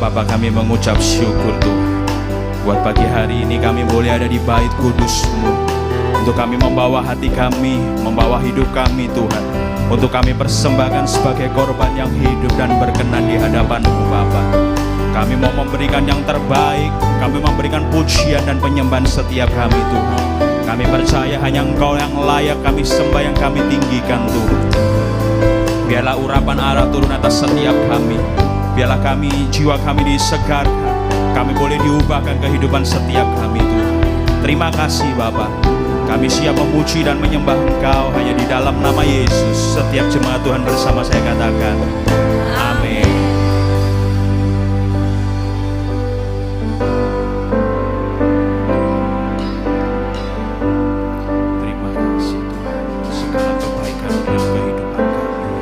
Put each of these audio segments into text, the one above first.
Bapa, kami mengucap syukur Tuhan, buat pagi hari ini kami boleh ada di bait kudus-Mu, untuk kami membawa hati kami, membawa hidup kami Tuhan, untuk kami persembahkan sebagai korban yang hidup dan berkenan di hadapan-Mu Bapa. Kami mau memberikan yang terbaik, kami memberikan pujian dan penyembahan setiap kami Tuhan. Kami percaya hanya Engkau yang layak kami sembah, yang kami tinggikan Tuhan. Biarlah urapan Allah turun atas setiap kami. Biarlah kami, jiwa kami disegarkan, kami boleh diubahkan kehidupan setiap kami Tuhan. Terima kasih Bapa. Kami siap memuji dan menyembah Engkau hanya di dalam nama Yesus. Setiap jemaat Tuhan bersama saya katakan, amin. Terima kasih Tuhan, segala kebaikan dalam kehidupan kami.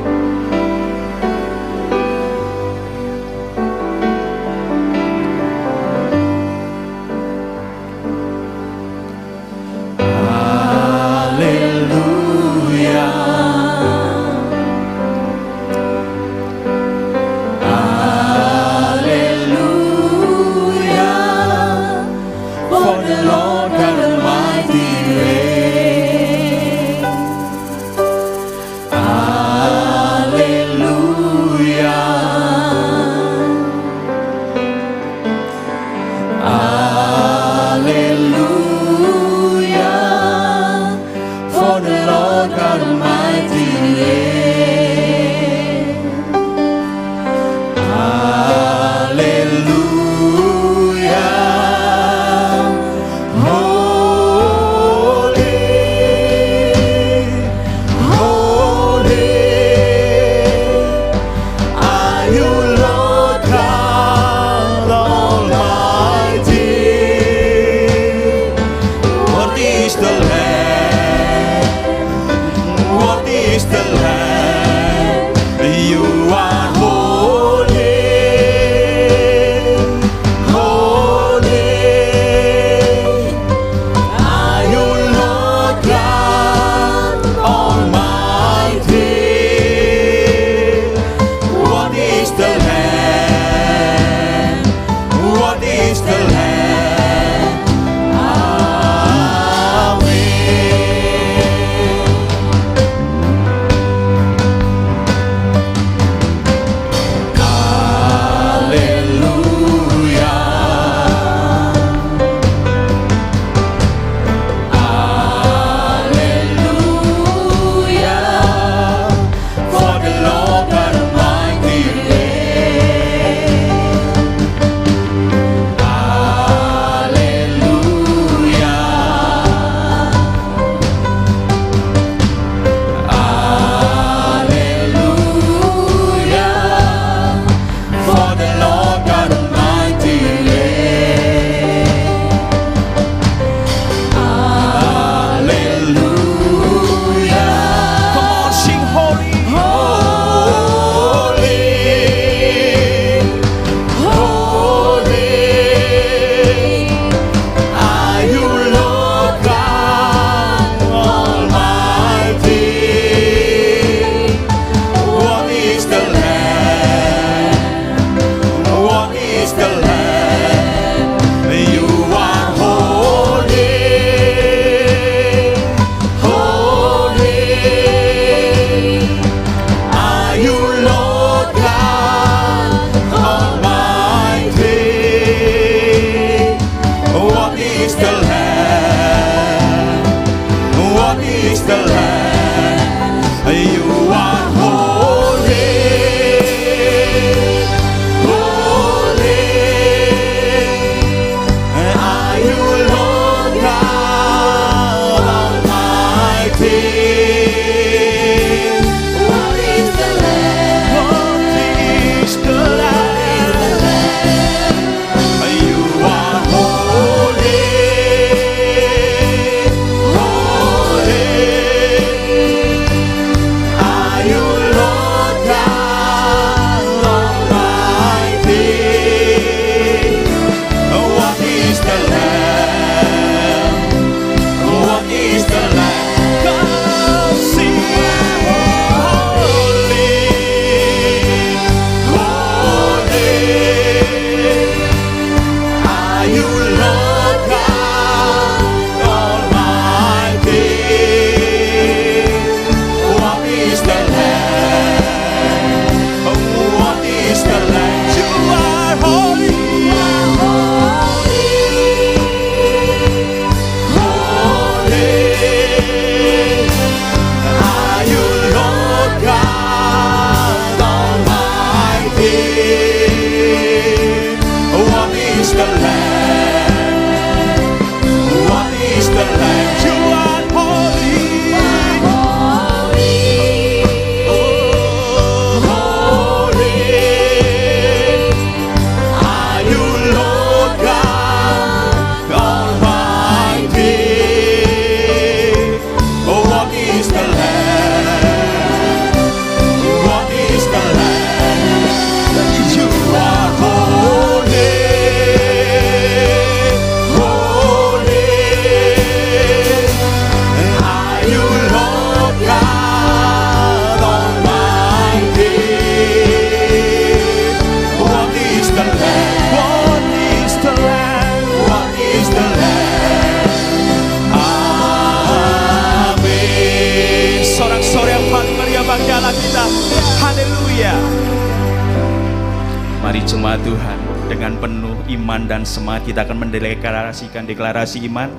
Mari jemaat Tuhan, dengan penuh iman dan semangat kita akan mendeklarasikan deklarasi iman.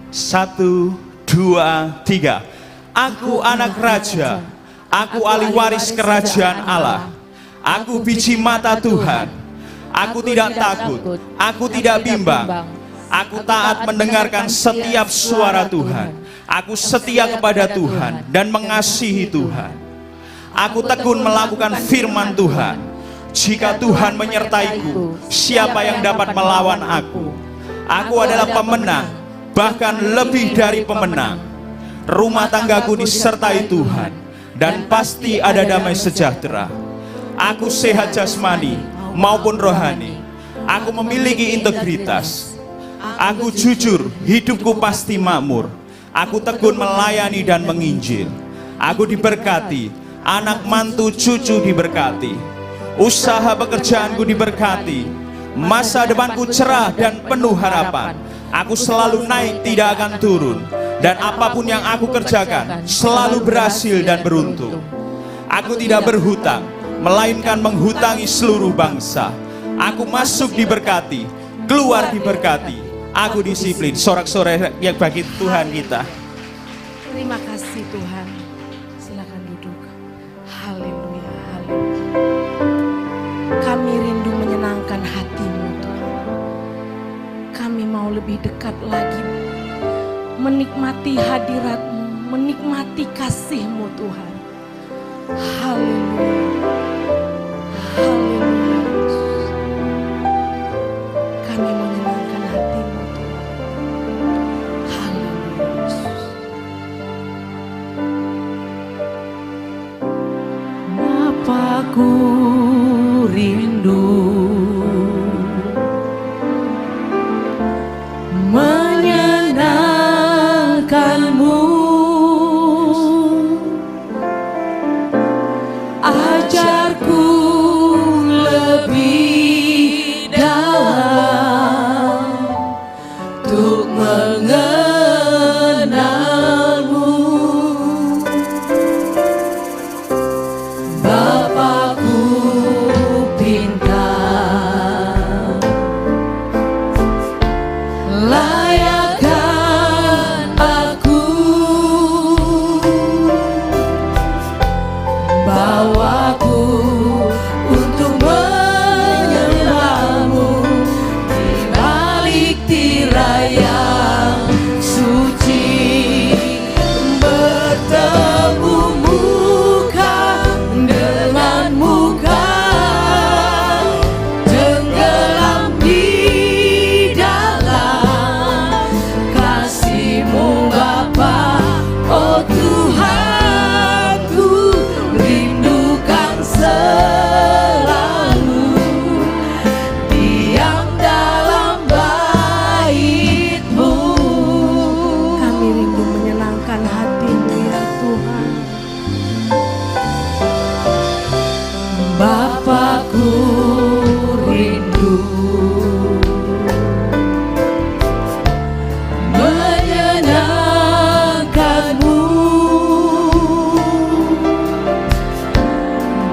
1, 2, 3. Aku anak raja, aku ahli waris kerajaan Allah. Aku biji mata Tuhan. Aku tidak takut, aku tidak bimbang. Aku taat mendengarkan setiap suara Tuhan. Aku setia kepada Tuhan dan mengasihi Tuhan. Aku tekun melakukan firman Tuhan. Jika Tuhan menyertaiku, siapa yang dapat melawan aku? Aku adalah pemenang, bahkan lebih dari pemenang. Rumah tanggaku disertai Tuhan, dan pasti ada damai sejahtera. Aku sehat jasmani maupun rohani. Aku memiliki integritas. Aku jujur, hidupku pasti makmur. Aku tekun melayani dan menginjil. Aku diberkati, anak mantu cucu diberkati. Usaha pekerjaanku diberkati. Masa depanku cerah dan penuh harapan. Aku selalu naik, tidak akan turun. Dan apapun yang aku kerjakan selalu berhasil dan beruntung. Aku tidak berhutang, melainkan menghutangi seluruh bangsa. Aku masuk diberkati, keluar diberkati. Aku disiplin. Sorak-sorai yang bagi Tuhan kita. Terima kasih Tuhan. Silakan duduk. Haleluya, haleluya. Kami rindu menyenangkan hati-Mu Tuhan. Kami mau lebih dekat lagi, menikmati hadirat-Mu, menikmati kasih-Mu Tuhan. Haleluya, haleluya. Kami menyenangkan hati-Mu Tuhan. Haleluya Yesus. Bapakku rindu menyenangkan-Mu, ajarku lebih dalam untuk mengenal-Mu. Bapakku pintar, layakkan aku, bawaku untuk menyembah-Mu di balik tirai yang suci, bertemu muka dengan muka, tenggelam di dalam kasih-Mu Bapa. Oh Tuhanku, rindukan selalu diam dalam bait-Mu. Kami rindu menyenangkan hati-Mu ya Tuhan. Bapakku rindu menyenangkan-Mu,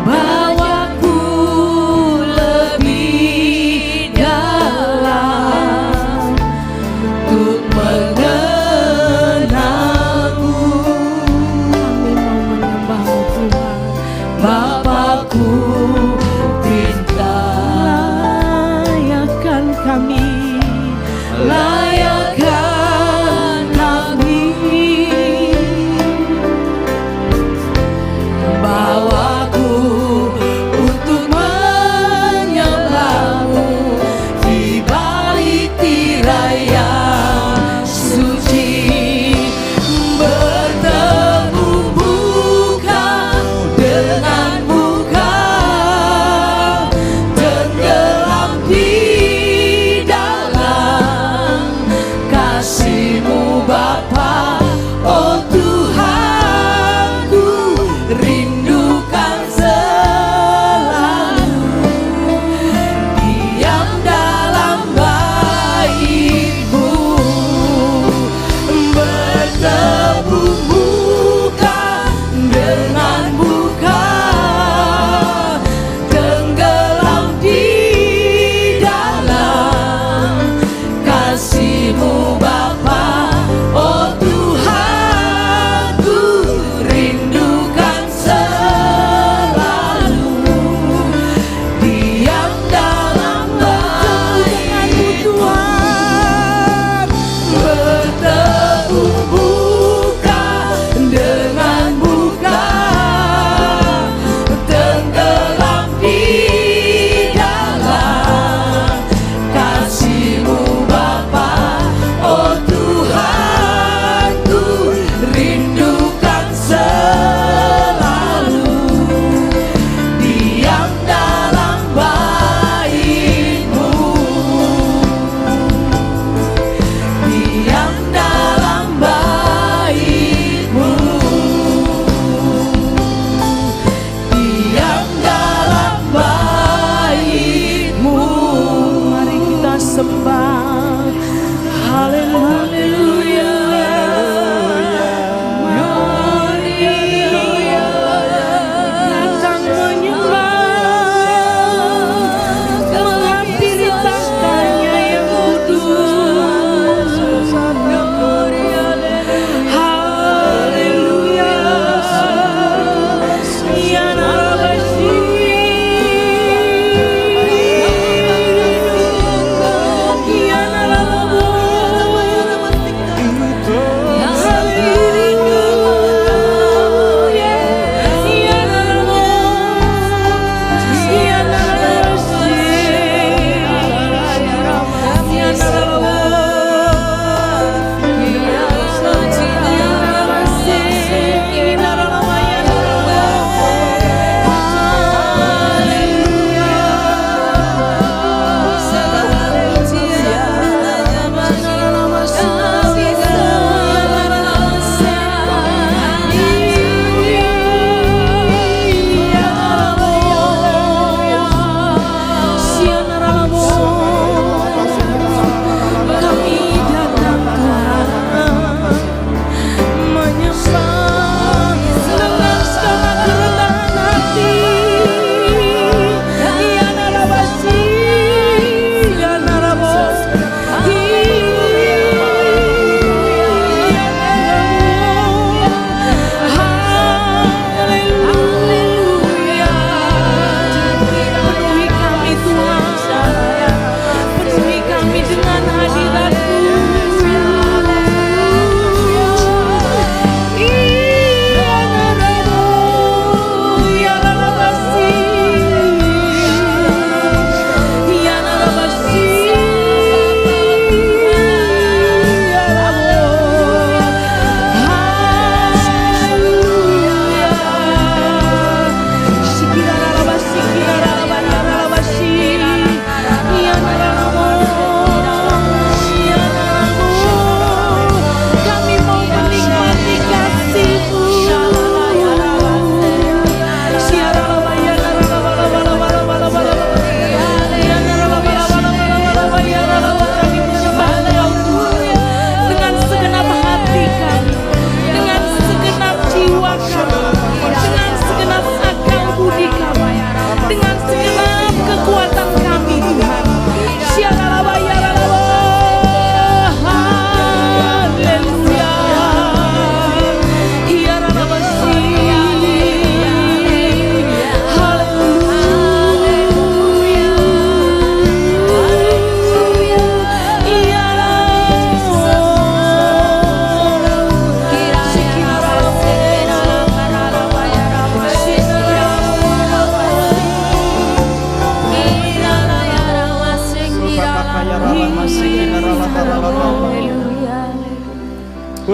bawaku lebih dalam untuk mengenal-Mu. Kami mau menyembah-Mu Tuhan. Bapakku pintar, layakkan kami, layakkan kami, bawaku untuk menyembah-Mu di balik tirai yang suci, bertemu muka dengan muka,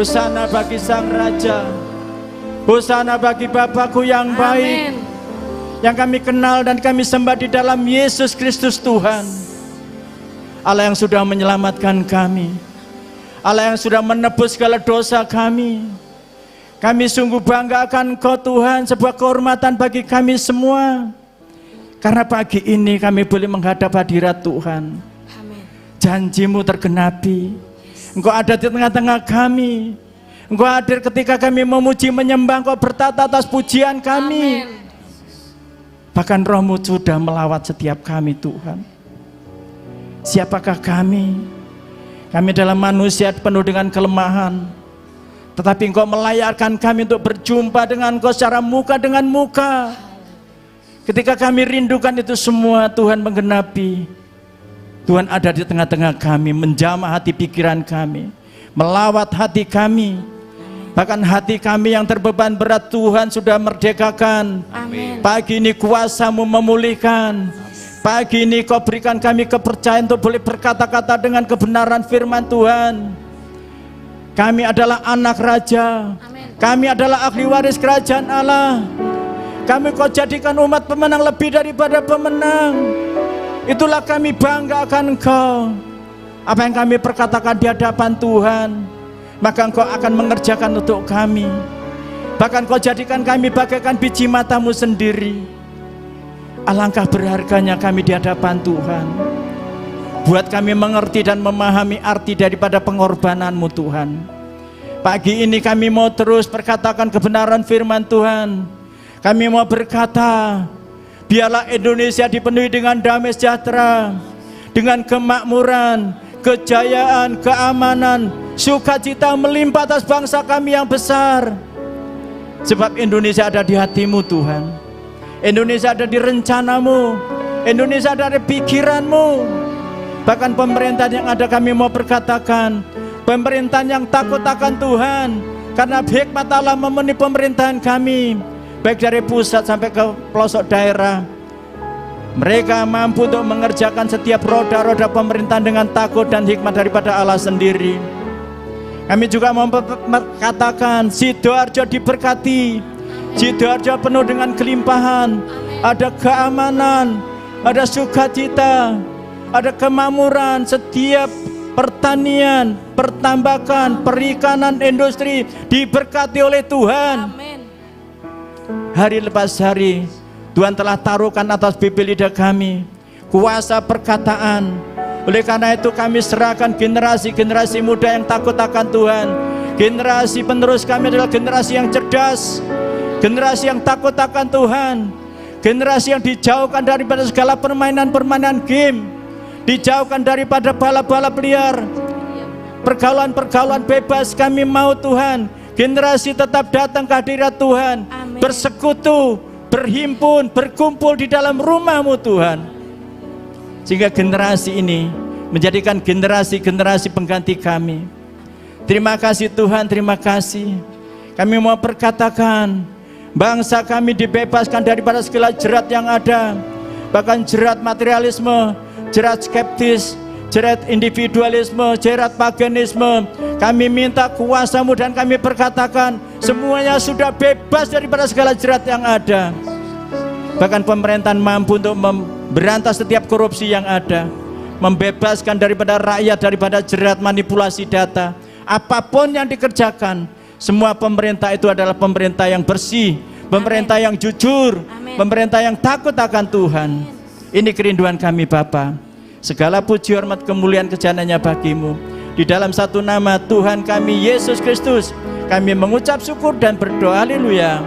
Hosana bagi Sang Raja. Hosana bagi Bapakku yang baik, yang kami kenal dan kami sembah di dalam Yesus Kristus Tuhan. Allah yang sudah menyelamatkan kami, Allah yang sudah menebus segala dosa kami. Kami sungguh bangga akan Engkau Tuhan, sebuah kehormatan bagi kami semua. Karena pagi ini kami boleh menghadap hadirat Tuhan. Janji-Mu tergenapi. Engkau ada di tengah-tengah kami. Engkau hadir ketika kami memuji menyembah, Engkau bertata atas pujian kami. Bahkan Roh-Mu sudah melawat setiap kami Tuhan. Siapakah kami? Kami adalah manusia penuh dengan kelemahan, tetapi Engkau melayarkan kami untuk berjumpa dengan Engkau secara muka dengan muka. Ketika kami rindukan itu semua, Tuhan menggenapi. Tuhan ada di tengah-tengah kami, menjamah hati pikiran kami, melawat hati kami. Bahkan hati kami yang terbeban berat Tuhan sudah merdekakan. Amin. Pagi ini kuasa-Mu memulihkan. Pagi ini Kau berikan kami kepercayaan untuk boleh berkata-kata dengan kebenaran firman Tuhan. Kami adalah anak raja. Kami adalah ahli waris kerajaan Allah. Kami Kau jadikan umat pemenang lebih daripada pemenang. Itulah kami bangga akan Engkau. Apa yang kami perkatakan di hadapan Tuhan, maka Engkau akan mengerjakan untuk kami. Bahkan Kau jadikan kami bagaikan biji mata-Mu sendiri. Alangkah berharganya kami di hadapan Tuhan. Buat kami mengerti dan memahami arti daripada pengorbanan-Mu Tuhan. Pagi ini kami mau terus berkatakan kebenaran firman Tuhan. Kami mau berkata, biarlah Indonesia dipenuhi dengan damai sejahtera, dengan kemakmuran, kejayaan, keamanan, sukacita melimpah atas bangsa kami yang besar. Sebab Indonesia ada di hati-Mu Tuhan. Indonesia ada di rencana-Mu. Indonesia ada di pikiran-Mu. Bahkan pemerintahan yang ada kami mau berkatakan, pemerintahan yang takut akan Tuhan. Karena hikmat Allah memenuhi pemerintahan kami, baik dari pusat sampai ke pelosok daerah. Mereka mampu untuk mengerjakan setiap roda-roda pemerintahan dengan takut dan hikmat daripada Allah sendiri. Kami juga mau katakan, Sidoarjo diberkati. Sidoarjo penuh dengan kelimpahan. Ada keamanan, ada sukacita, ada kemakmuran. Setiap pertanian, pertambakan, perikanan, industri diberkati oleh Tuhan. Hari lepas hari Tuhan telah taruhkan atas bibir lidah kami kuasa perkataan. Oleh karena itu kami serahkan generasi-generasi muda yang takut akan Tuhan. Generasi penerus kami adalah generasi yang cerdas, generasi yang takut akan Tuhan, generasi yang dijauhkan daripada segala permainan-permainan game, dijauhkan daripada balap-balap liar, pergaulan-pergaulan bebas. Kami mau Tuhan generasi tetap datang ke hadirat Tuhan. Amin. Bersekutu, berhimpun, berkumpul di dalam rumah-Mu Tuhan. Sehingga generasi ini menjadikan generasi-generasi pengganti kami. Terima kasih Tuhan, terima kasih. Kami mau perkatakan, bangsa kami dibebaskan daripada segala jerat yang ada. Bahkan jerat materialisme, jerat skeptis, jerat individualisme, jerat paganisme. Kami minta kuasa-Mu dan kami perkatakan semuanya sudah bebas daripada segala jerat yang ada. Bahkan pemerintahan mampu untuk memberantas setiap korupsi yang ada, membebaskan daripada rakyat daripada jerat manipulasi data. Apapun yang dikerjakan, semua pemerintah itu adalah pemerintah yang bersih, pemerintah yang jujur, pemerintah yang takut akan Tuhan. Ini kerinduan kami Bapa. Segala puji, hormat, kemuliaan, kejayaannya bagi-Mu. Di dalam satu nama Tuhan kami Yesus Kristus, kami mengucap syukur dan berdoa. Haleluya.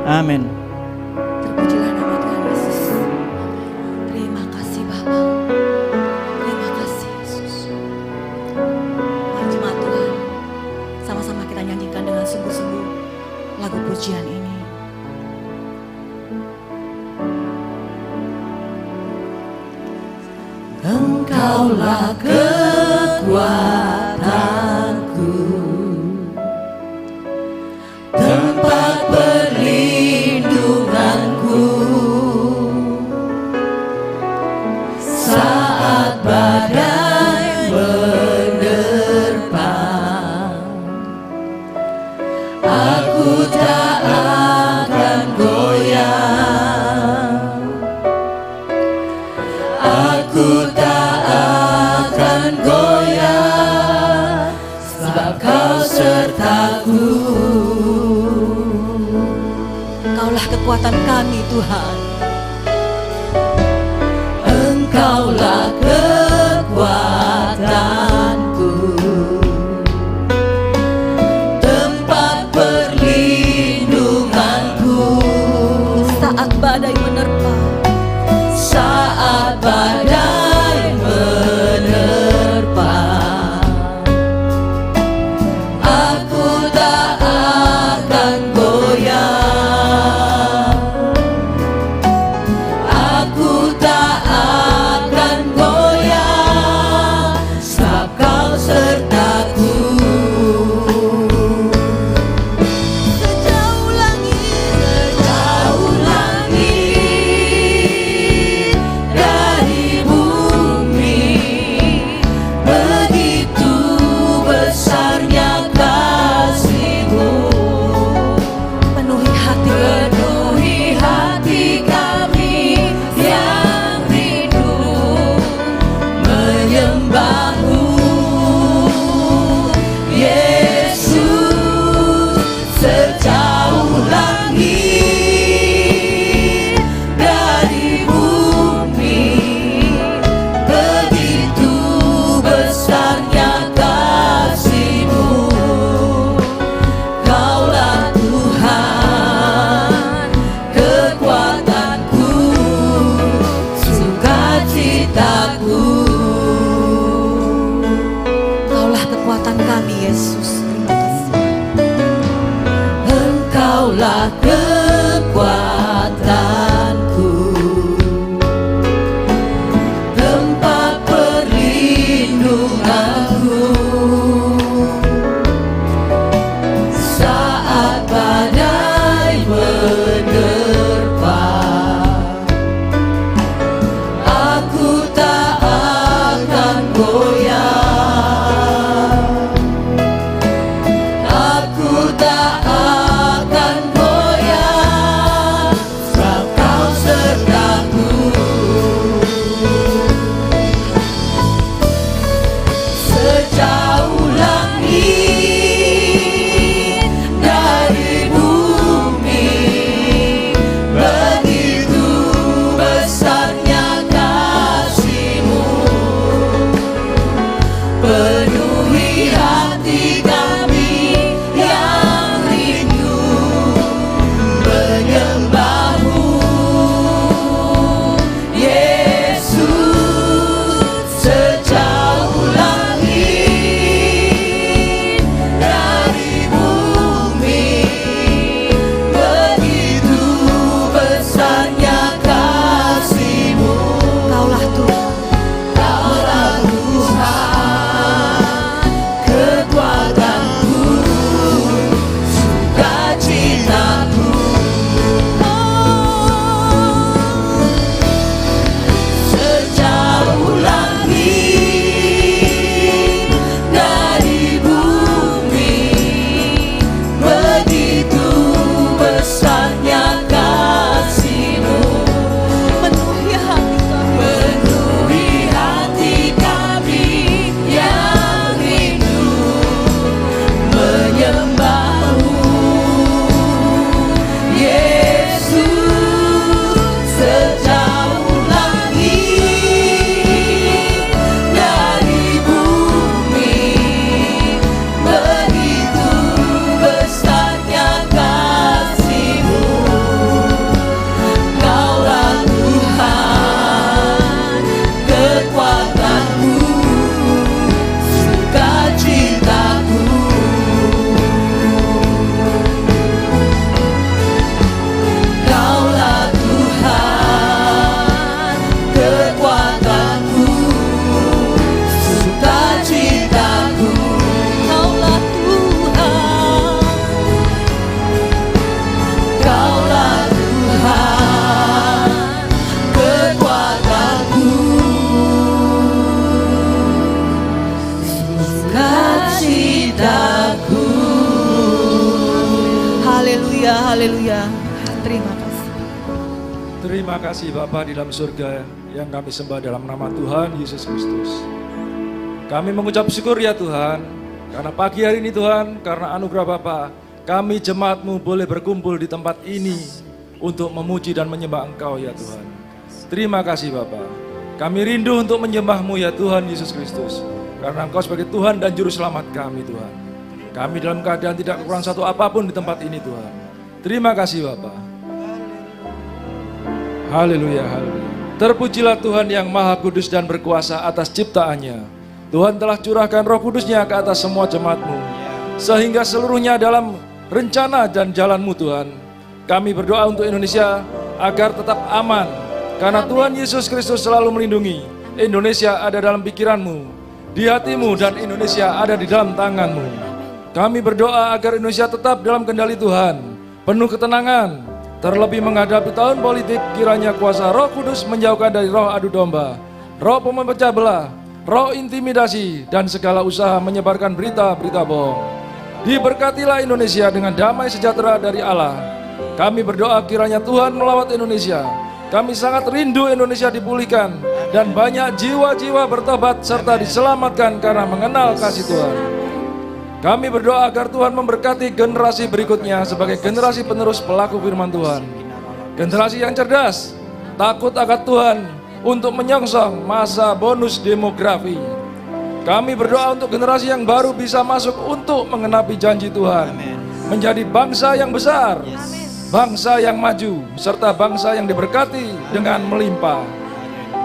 Amin. Terpujilah nama Tuhan Yesus. Terima kasih Bapa. Terima kasih Yesus. Mari jemaat Tuhan, sama-sama kita nyanyikan dengan sungguh-sungguh lagu pujian ini. Engkaulah kekuatanku, tempat perlindunganku, saat badai menerpa. sukacitaku. Engkaulah kekuatan kami Tuhan. Engkaulah kekuatanku, tempat perlindunganku saat badai menerpa. Saat badai menerpa, aku tak akan goyah. Aku tak akan goyah, sebab Kau sertaku. Sejauh langit dari bumi, begitu besarnya kasih-Mu. Penuhi hati kami yang rindu menyembah-Mu, Yesus. Sejauh langit dari bumi, begitu besarnya kasih-Mu. Kaulah Tuhan, kekuatanku, sukacitaku. Kaulah kekuatan kami, Yesus. Terima kasih. Engkaulah kekuatanku, tempat perlindunganku saat badai menerpa. Aku tak akan goyah. Aku tak akan goyah, sebab Kau sertaku. Sejauh langit dari bumi, begitu besarnya kasih-Mu. Penuhi hati kami yang rindu menyembah-Mu, Yesus. Sejauh langit dari bumi, begitu besarnya kasih-Mu. Kaulah Tuhan, Kaulah Tuhan, kekuatanku, sukacitaku. Sejauh langit dari bumi, begitu besarnya kasih-Mu. Penuhi hati kami yang rindu menyembah-Mu, Yesus. Sejauh langit dari bumi, begitu besarnya kasih-Mu. Kaulah Tuhan, kekuatanku, sukacitaku. Kaulah Tuhan, kekuatanku, sukacitaku. Kaulah Tuhan, Kaulah Tuhan, kekuatanku, sukacitaku. Haleluya, haleluya. Terima kasih. Terima kasih Bapa di dalam surga yang kami sembah dalam nama Tuhan Yesus Kristus. Kami mengucap syukur ya Tuhan, Karena pagi hari ini Tuhan, karena anugerah Bapa, kami jemaat-Mu boleh berkumpul di tempat ini untuk memuji dan menyembah Engkau ya Tuhan. Terima kasih Bapa. Kami rindu untuk menyembah-Mu ya Tuhan Yesus Kristus. Karena Engkau sebagai Tuhan dan Juru Selamat kami Tuhan. Kami dalam keadaan tidak kurang satu apapun di tempat ini Tuhan. Terima kasih Bapa. Haleluya, haleluya. Terpujilah Tuhan yang Maha Kudus dan berkuasa atas ciptaannya. Tuhan telah curahkan Roh Kudus-Nya ke atas semua jemaat-Mu, sehingga seluruhnya dalam rencana dan jalan-Mu Tuhan. Kami berdoa untuk Indonesia agar tetap aman, karena Tuhan Yesus Kristus selalu melindungi. Indonesia ada dalam pikiran-Mu, di hati-Mu, dan Indonesia ada di dalam tangan-Mu. Kami berdoa agar Indonesia tetap dalam kendali Tuhan, penuh ketenangan, terlebih menghadapi tahun politik. Kiranya kuasa Roh Kudus menjauhkan dari roh adu domba, roh pemecah belah, roh intimidasi, dan segala usaha menyebarkan berita-berita bohong. Diberkatilah Indonesia dengan damai sejahtera dari Allah. Kami berdoa kiranya Tuhan melawat Indonesia. Kami sangat rindu Indonesia dipulihkan dan banyak jiwa-jiwa bertobat serta diselamatkan karena mengenal kasih Tuhan. Kami berdoa agar Tuhan memberkati generasi berikutnya sebagai generasi penerus pelaku firman Tuhan. Generasi yang cerdas, takut akan Tuhan untuk menyongsong masa bonus demografi. Kami berdoa untuk generasi yang baru bisa masuk untuk mengenapi janji Tuhan. Menjadi bangsa yang besar, bangsa yang maju, serta bangsa yang diberkati dengan melimpah.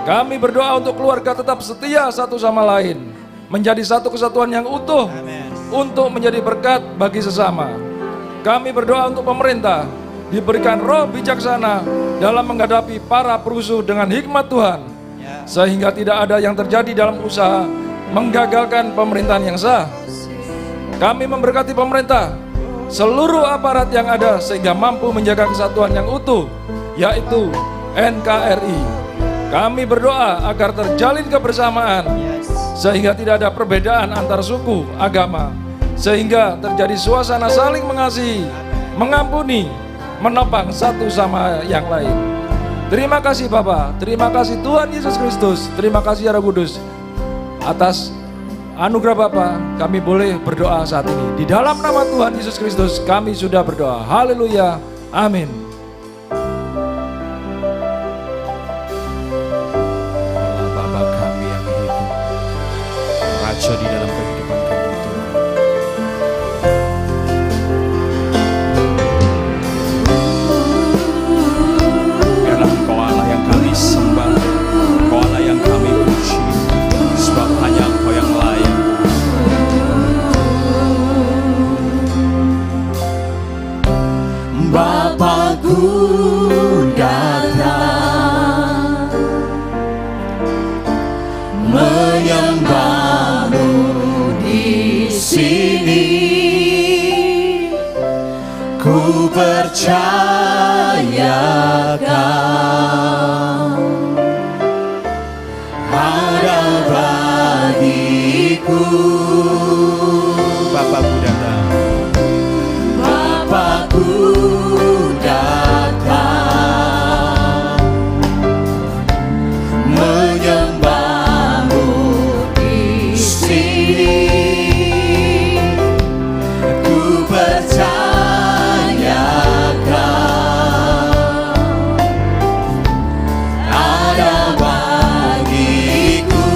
Kami berdoa untuk keluarga tetap setia satu sama lain, menjadi satu kesatuan yang utuh, untuk menjadi berkat bagi sesama. Kami berdoa untuk pemerintah, diberikan roh bijaksana dalam menghadapi para perusuh dengan hikmat Tuhan, sehingga tidak ada yang terjadi dalam usaha menggagalkan pemerintahan yang sah. Kami memberkati pemerintah, seluruh aparat yang ada sehingga mampu menjaga kesatuan yang utuh, yaitu NKRI. Kami berdoa agar terjalin kebersamaan, sehingga tidak ada perbedaan antar suku, agama, sehingga terjadi suasana saling mengasihi, mengampuni, menopang satu sama yang lain. Terima kasih Bapa, terima kasih Tuhan Yesus Kristus, terima kasih Roh Kudus. Atas anugerah Bapa, kami boleh berdoa saat ini. Di dalam nama Tuhan Yesus Kristus kami sudah berdoa. Haleluya, amin. Bapa kami yang hidup, Raja di dalam kehidupan kami Tuhan. Biarlah Engkau Allah yang kami sembah, Engkau Allah yang kami puji, sebab hanya Engkau yang layak. Bapakku datang menyembahmu di sini. Ku percaya Kau ada bagiku. Bapakku datang, Bapakku datang menyembahmu di sini. Ku percaya Kau ada bagiku.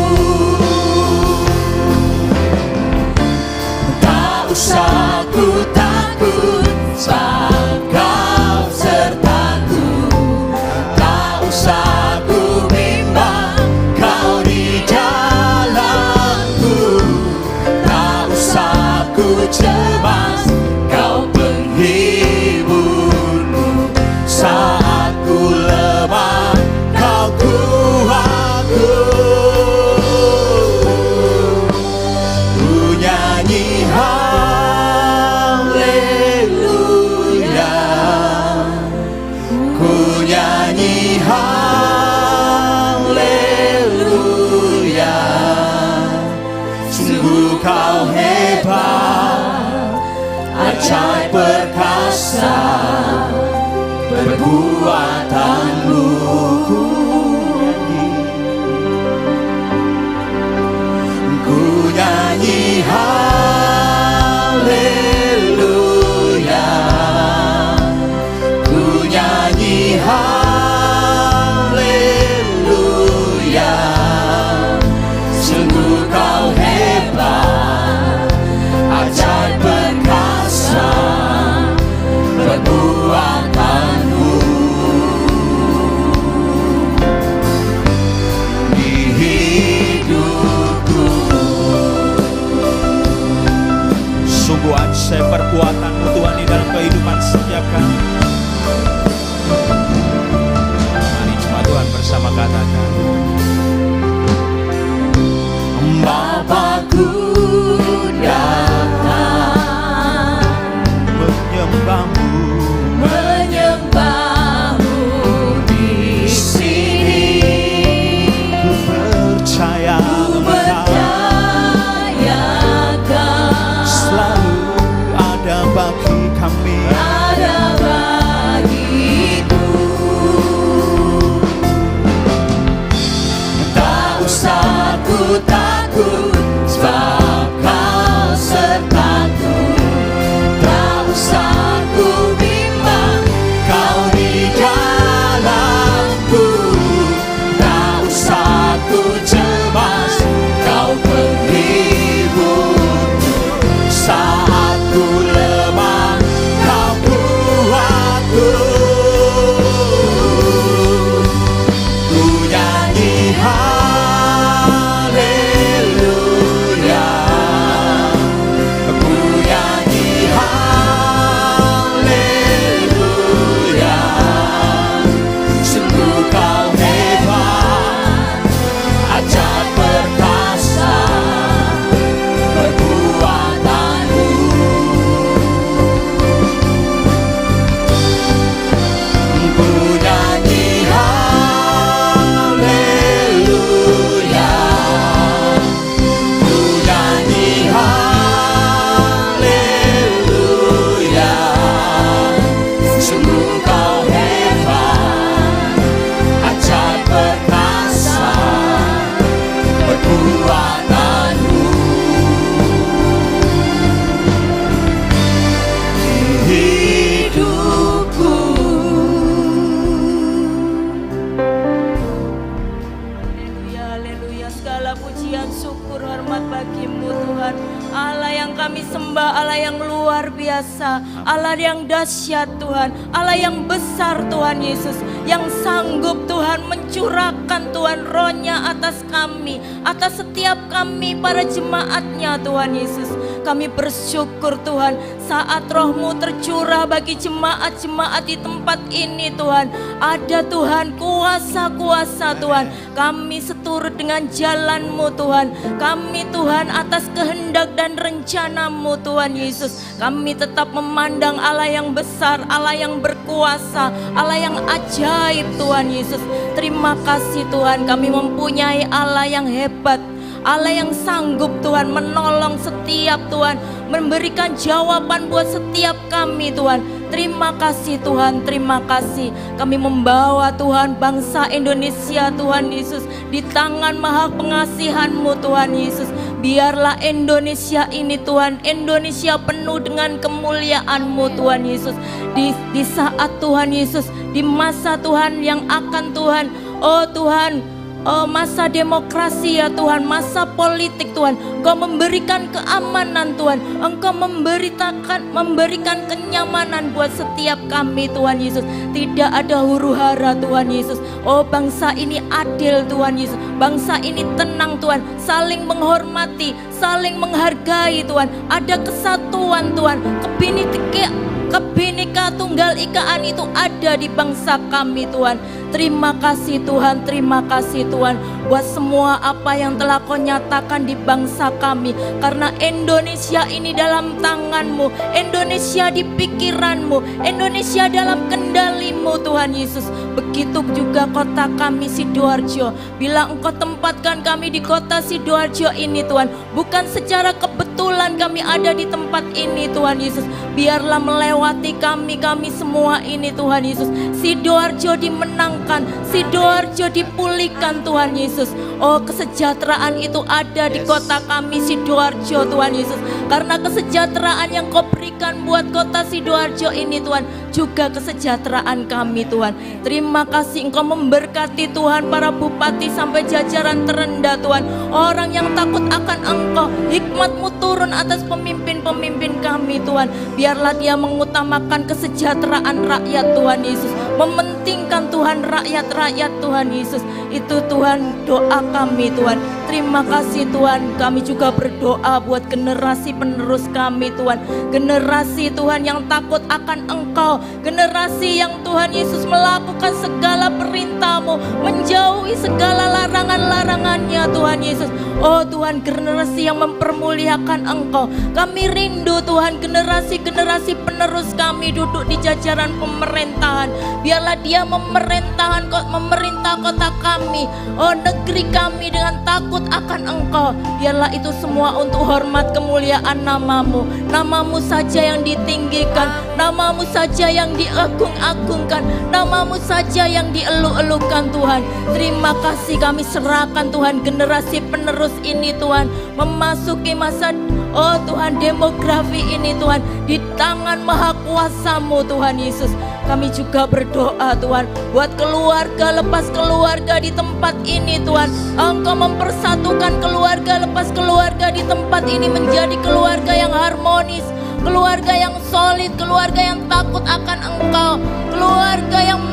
Tak usah ku takut, sebab Kau sertaku. Tak usah ku bimbang, Kau di jalanku. Tak usah ku cemas, Kau penghiburku. Saat ku lemah, Kau kuatku. Ku nyanyi haleluya, ku nyanyi haleluya. Sungguh Kau hebat, ajaib perkasa, perbuatanmu ku nyanyi, ku nyanyi haleluya. kami sembah Allah yang luar biasa, Allah yang dahsyat Tuhan, Allah yang besar Tuhan Yesus, yang sanggup Tuhan mencurahkan Tuhan roh-Nya atas kami, atas setiap kami para jemaat-Nya Tuhan Yesus. Kami bersyukur Tuhan saat roh-Mu tercurah bagi jemaat-jemaat di tempat ini Tuhan. Ada Tuhan kuasa-kuasa Tuhan. Kami seturut dengan jalan-Mu Tuhan. Kami Tuhan atas kehendak dan rencana-Mu Tuhan Yesus. Kami tetap memandang Allah yang besar, Allah yang berkuasa, Allah yang ajaib Tuhan Yesus. Terima kasih Tuhan, kami mempunyai Allah yang hebat, Allah yang sanggup Tuhan menolong setiap Tuhan, memberikan jawaban buat setiap kami Tuhan. Terima kasih Tuhan, terima kasih. Kami membawa Tuhan bangsa Indonesia Tuhan Yesus di tangan maha pengasihan-Mu Tuhan Yesus. Biarlah Indonesia ini Tuhan, Indonesia penuh dengan kemuliaan-Mu Tuhan Yesus. Di saat Tuhan Yesus, di masa Tuhan yang akan Tuhan, oh Tuhan, oh masa demokrasi ya Tuhan, masa politik Tuhan, Engkau memberikan keamanan Tuhan, Engkau memberikan kenyamanan buat setiap kami Tuhan Yesus. Tidak ada huru hara Tuhan Yesus. Oh bangsa ini adil Tuhan Yesus, bangsa ini tenang Tuhan, saling menghormati, saling menghargai Tuhan, ada kesatuan Tuhan, Kebhinneka Tunggal Ikaan itu ada di bangsa kami Tuhan. Terima kasih Tuhan, terima kasih Tuhan buat semua apa yang telah Kau nyatakan di bangsa kami. Karena Indonesia ini dalam tangan-Mu, Indonesia di pikiran-Mu, Indonesia dalam kendali-Mu Tuhan Yesus. Begitu juga kota kami Sidoarjo. Bila Engkau tempatkan kami di kota Sidoarjo ini Tuhan, bukan secara kebetulan kami ada di tempat ini Tuhan Yesus. Biarlah melewati kami semua ini Tuhan Yesus. Sidoarjo dimenangkan, Sidoarjo dipulihkan Tuhan Yesus. Oh kesejahteraan itu ada di kota kami Sidoarjo Tuhan Yesus. Karena kesejahteraan yang Kau berikan buat kota Sidoarjo ini Tuhan, juga kesejahteraan kami Tuhan. Terima kasih Engkau memberkati Tuhan para bupati sampai jajaran terendah Tuhan. Orang yang takut akan Engkau, hikmat-Mu turun atas pemimpin-pemimpin kami Tuhan. Biarlah dia mengutamakan kesejahteraan rakyat Tuhan Yesus, mementingkan Tuhan rakyat-rakyat Tuhan Yesus. Itu Tuhan doa kami Tuhan. Terima kasih Tuhan. Kami juga berdoa buat generasi penerus kami Tuhan, generasi Tuhan yang takut akan Engkau, generasi yang Tuhan Yesus melakukan segala perintah-Mu, menjauhi segala larangan-larangannya Tuhan Yesus. Oh Tuhan, generasi yang mempermuliakan Engkau. Kami rindu Tuhan generasi-generasi penerus kami duduk di jajaran pemerintahan. Biarlah dia memerintah kota kami, oh negeri kami dengan takut akan Engkau. Biarlah itu semua untuk hormat kemuliaan nama-Mu. Nama-Mu saja yang ditinggikan, nama-Mu saja yang diagung-agungkan, nama-Mu saja yang dieluk-elukan Tuhan. Terima kasih, kami serahkan Tuhan generasi penerus ini Tuhan, memasuki masa oh Tuhan demografi ini Tuhan, di tangan maha kuasa-Mu Tuhan Yesus. Kami juga berdoa Tuhan buat keluarga lepas keluarga di tempat ini Tuhan. Engkau mempersatukan keluarga lepas keluarga di tempat ini menjadi keluarga yang harmonis, keluarga yang solid, keluarga yang takut akan Engkau, keluarga yang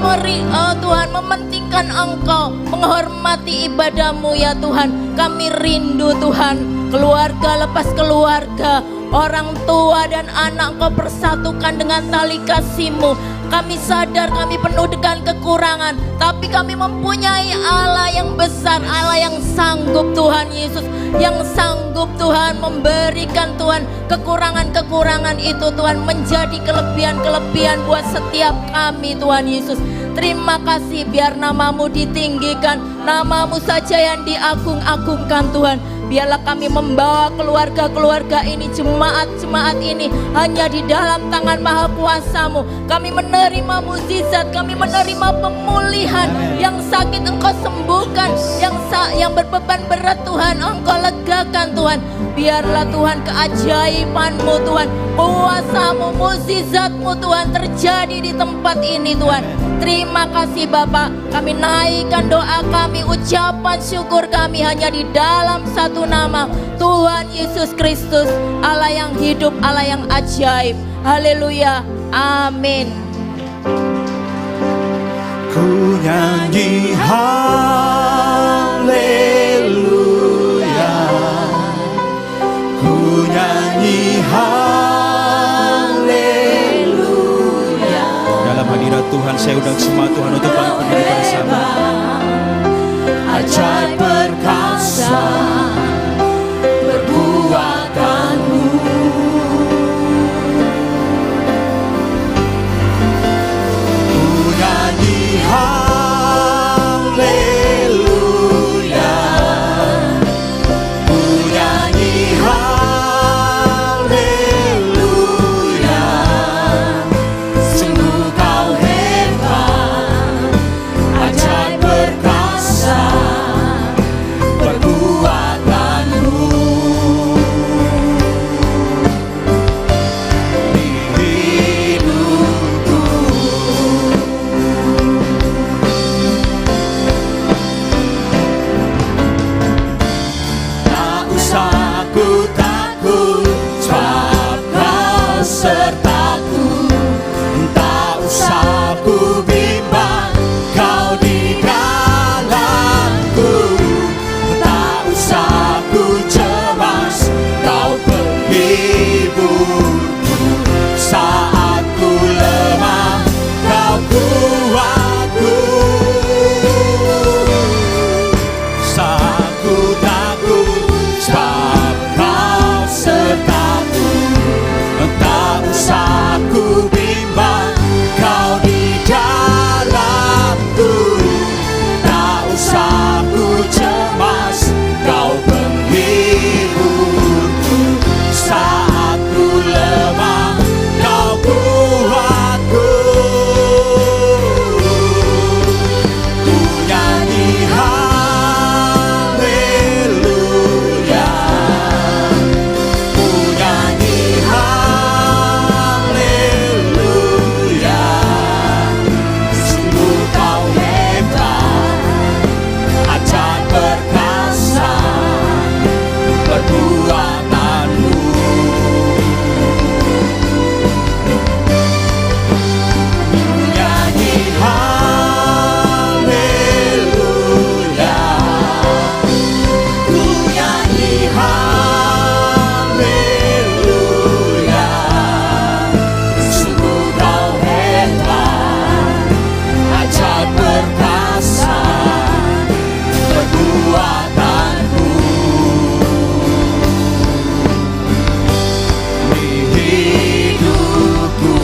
Tuhan mementingkan Engkau, menghormati ibadah-Mu ya Tuhan. Kami rindu Tuhan, keluarga lepas keluarga, orang tua dan anak Engkau persatukan dengan tali kasih-Mu. Kami sadar kami penuh dengan kekurangan, tapi kami mempunyai Allah yang besar, Allah yang sanggup Tuhan Yesus, yang sanggup Tuhan memberikan Tuhan kekurangan-kekurangan itu Tuhan menjadi kelebihan-kelebihan buat setiap kami Tuhan Yesus. Terima kasih, biar nama-Mu ditinggikan, nama-Mu saja yang diagung-agungkan Tuhan. Biarlah kami membawa keluarga-keluarga ini, jemaat-jemaat ini hanya di dalam tangan maha kuasa-Mu. Kami menerima mukjizat, kami menerima pemulihan. Yang sakit Engkau sembuhkan, yang berbeban berat Tuhan Engkau legakan Tuhan. Biarlah Tuhan keajaiban-Mu Tuhan, kuasa-Mu, mukjizat-Mu Tuhan terjadi di tempat ini Tuhan. Terima kasih Bapak, kami naikkan doa kami, ucapan syukur kami hanya di dalam satu nama, Tuhan Yesus Kristus, Allah yang hidup, Allah yang ajaib. Haleluya, amin. Ku nyanyi haleluya, ku nyanyi haleluya. Dalam hadirat Tuhan saya undang semua Tuhan untuk bangkit berdiri bersama. Ajaib perkasa perbuatanmu, ku nyanyi haleluya, ku nyanyi haleluya. Sungguh kau hebat, ajaib perkasa perbuatanmu. Di hidupku tak usah ku takut, sebab kau sertaku. Tak usah ku bimbang, kau di dalamku. Tak usah ku cemas, kau penghiburku. Saat ku lemah, kau kuatku. Saat ku takut, sebab kau sertaku. Tak usah ku bimbang, kau di dalamku. Tak usah ku cemas, kau penghiburku. Saat ku lemah, kau kuatku. Ku nyanyi haleluya, ku nyanyi haleluya. Sungguh kau hebat, ajaib perkasa perbuatanmu. Ku nyanyi haleluya, ku nyanyi haleluya. Sungguh kau hebat, ajaib perkasa perbuatanmu. Di hidupku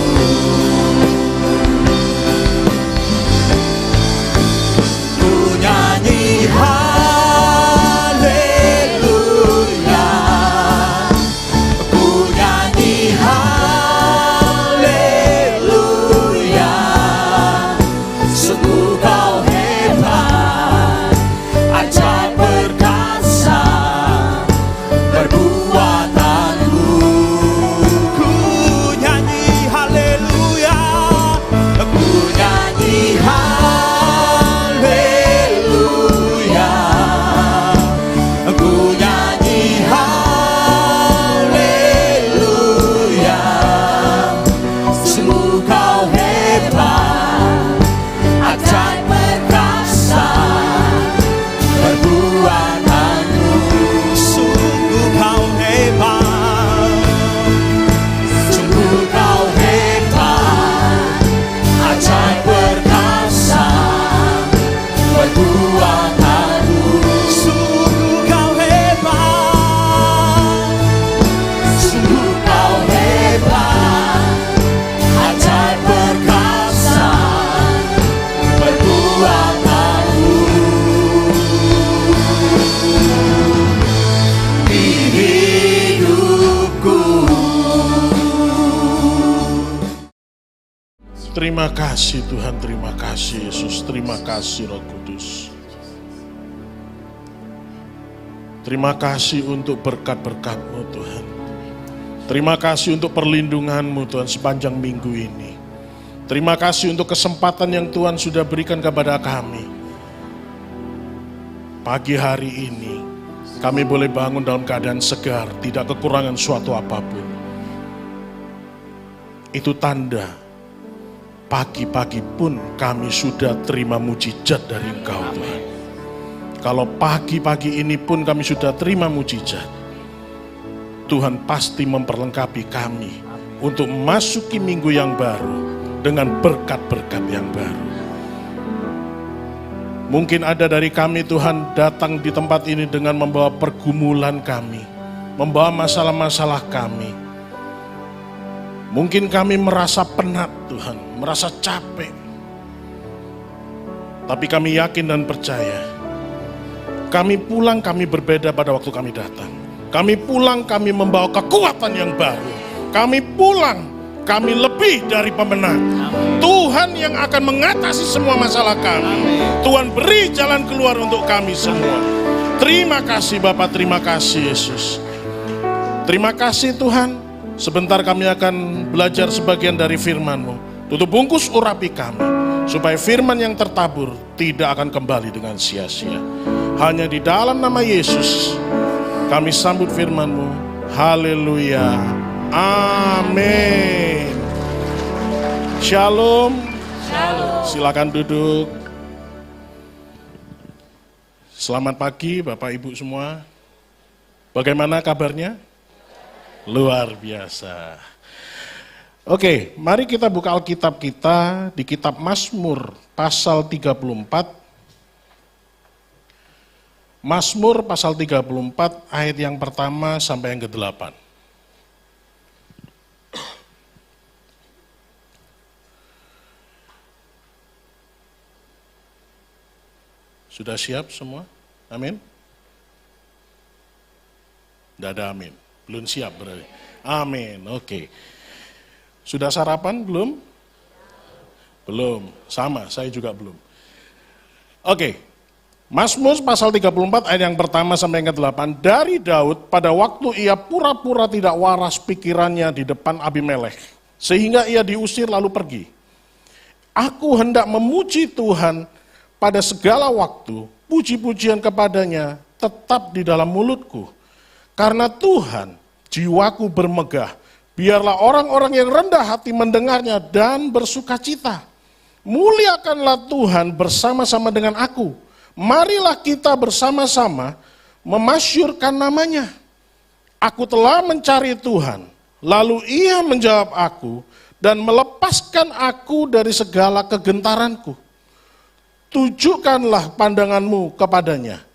ku nyanyi haleluya, ku nyanyi haleluya. Sungguh kau hebat, ajaib perkasa perbuatanmu. Ku nyanyi haleluya, ku nyanyi haleluya, ku nyanyi haleluya. Sungguh kau hebat, ajaib perkasa perbuatanmu. Sungguh kau hebat, sungguh kau hebat, ajaib perkasa perbuatanmu. Sungguh kau hebat, sungguh kau hebat, ajaib perkasa perbuatanmu. Di hidupku. Terima kasih Tuhan, terima kasih Yesus, terima kasih Roh Kudus. Terima kasih untuk berkat-berkat-Mu Tuhan. Terima kasih untuk perlindungan-Mu Tuhan sepanjang minggu ini. Terima kasih untuk kesempatan yang Tuhan sudah berikan kepada kami. Pagi hari ini, kami boleh bangun dalam keadaan segar, tidak kekurangan suatu apapun. Itu tanda, pagi-pagi pun kami sudah terima mujizat dari Engkau, Tuhan. Kalau pagi-pagi ini pun kami sudah terima mujizat, Tuhan pasti memperlengkapi kami untuk memasuki minggu yang baru dengan berkat-berkat yang baru. Mungkin ada dari kami, Tuhan, datang di tempat ini dengan membawa pergumulan kami, membawa masalah-masalah kami. Mungkin kami merasa penat, Tuhan, merasa capek. Tapi kami yakin dan percaya, kami pulang, kami berbeda pada waktu kami datang. Kami pulang, kami membawa kekuatan yang baru. Kami pulang, kami lebih dari pemenang. Tuhan yang akan mengatasi semua masalah kami. Tuhan beri jalan keluar untuk kami semua. Terima kasih Bapak, terima kasih Yesus. Terima kasih Tuhan. Sebentar kami akan belajar sebagian dari firman-Mu. Tutup bungkus urapi kami, supaya firman yang tertabur tidak akan kembali dengan sia-sia. Hanya di dalam nama Yesus kami sambut firman-Mu. Haleluya. Amin. Shalom. Silakan duduk. Selamat pagi Bapak Ibu semua. Bagaimana kabarnya? Luar biasa. Oke, mari kita buka Alkitab kita di kitab Mazmur pasal 34. Mazmur pasal 34 ayat yang pertama sampai yang ke-8. Sudah siap semua? Amin? Tidak ada amin. Belum siap berarti. Amin, oke. Sudah sarapan belum? Belum, sama, saya juga belum. Oke, Mazmur pasal 34 ayat yang pertama sampai yang ke-8. Dari Daud pada waktu ia pura-pura tidak waras pikirannya di depan Abimelekh, sehingga ia diusir lalu pergi. Aku hendak memuji Tuhan pada segala waktu, puji-pujian kepadanya tetap di dalam mulutku. Karena Tuhan, jiwaku bermegah, biarlah orang-orang yang rendah hati mendengarnya dan bersuka cita. Muliakanlah Tuhan bersama-sama dengan aku. Marilah kita bersama-sama memasyurkan namanya. Aku telah mencari Tuhan, lalu ia menjawab aku dan melepaskan aku dari segala kegentaranku. Tujukanlah pandanganmu kepadanya,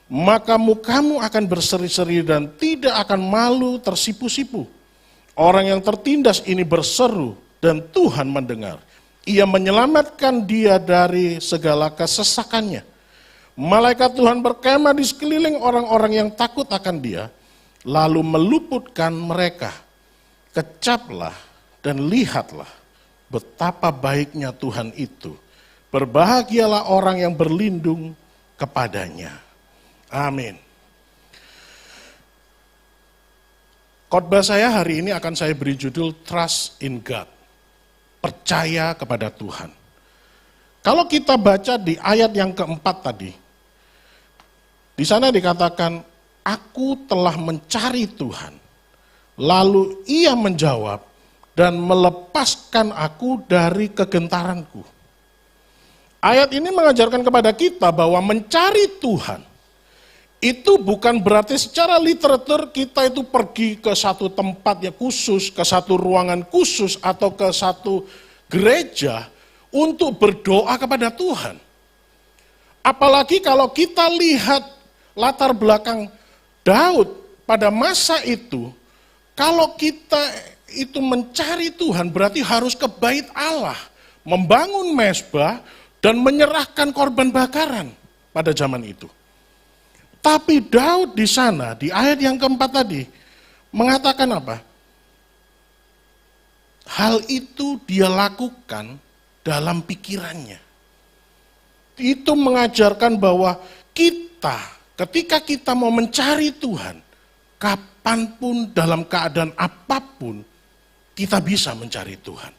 maka mukamu akan berseri-seri dan tidak akan malu tersipu-sipu. Orang yang tertindas ini berseru dan Tuhan mendengar. Ia menyelamatkan dia dari segala kesesakannya. Malaikat Tuhan berkemah di sekeliling orang-orang yang takut akan dia, lalu meluputkan mereka. Kecaplah dan lihatlah betapa baiknya Tuhan itu. Berbahagialah orang yang berlindung kepadanya. Amin. Khotbah saya hari ini akan saya beri judul Trust in God. Percaya kepada Tuhan. Kalau kita baca di ayat yang keempat tadi, di sana dikatakan, aku telah mencari Tuhan. Lalu ia menjawab dan melepaskan aku dari kegentaranku. Ayat ini mengajarkan kepada kita bahwa mencari Tuhan itu bukan berarti secara literatur kita itu pergi ke satu tempat yang khusus, ke satu ruangan khusus atau ke satu gereja untuk berdoa kepada Tuhan. Apalagi kalau kita lihat latar belakang Daud pada masa itu, kalau kita itu mencari Tuhan berarti harus ke bait Allah, membangun mezbah, dan menyerahkan korban bakaran pada zaman itu. Tapi Daud di sana, di ayat yang keempat tadi, mengatakan apa? Hal itu dia lakukan dalam pikirannya. Itu mengajarkan bahwa kita, ketika kita mau mencari Tuhan, kapanpun, dalam keadaan apapun, kita bisa mencari Tuhan.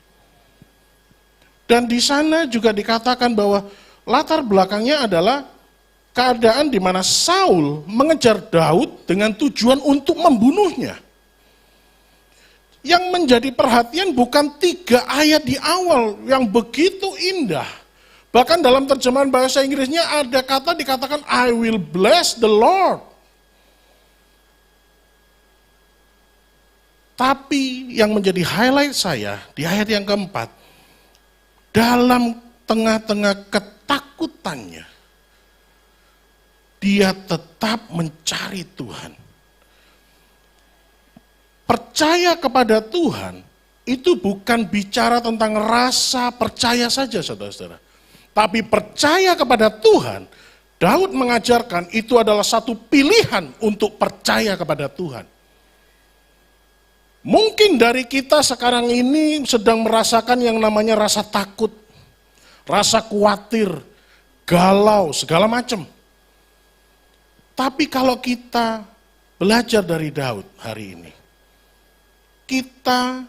Dan di sana juga dikatakan bahwa latar belakangnya adalah keadaan di mana Saul mengejar Daud dengan tujuan untuk membunuhnya. Yang menjadi perhatian bukan 3 ayat di awal yang begitu indah. Bahkan dalam terjemahan bahasa Inggrisnya ada kata dikatakan I will bless the Lord. Tapi yang menjadi highlight saya di ayat yang keempat, dalam tengah-tengah ketakutannya, dia tetap mencari Tuhan. Percaya kepada Tuhan itu bukan bicara tentang rasa percaya saja, saudara-saudara. Tapi percaya kepada Tuhan, Daud mengajarkan itu adalah satu pilihan untuk percaya kepada Tuhan. Mungkin dari kita sekarang ini sedang merasakan yang namanya rasa takut, rasa khawatir, galau, segala macam. Tapi kalau kita belajar dari Daud hari ini, kita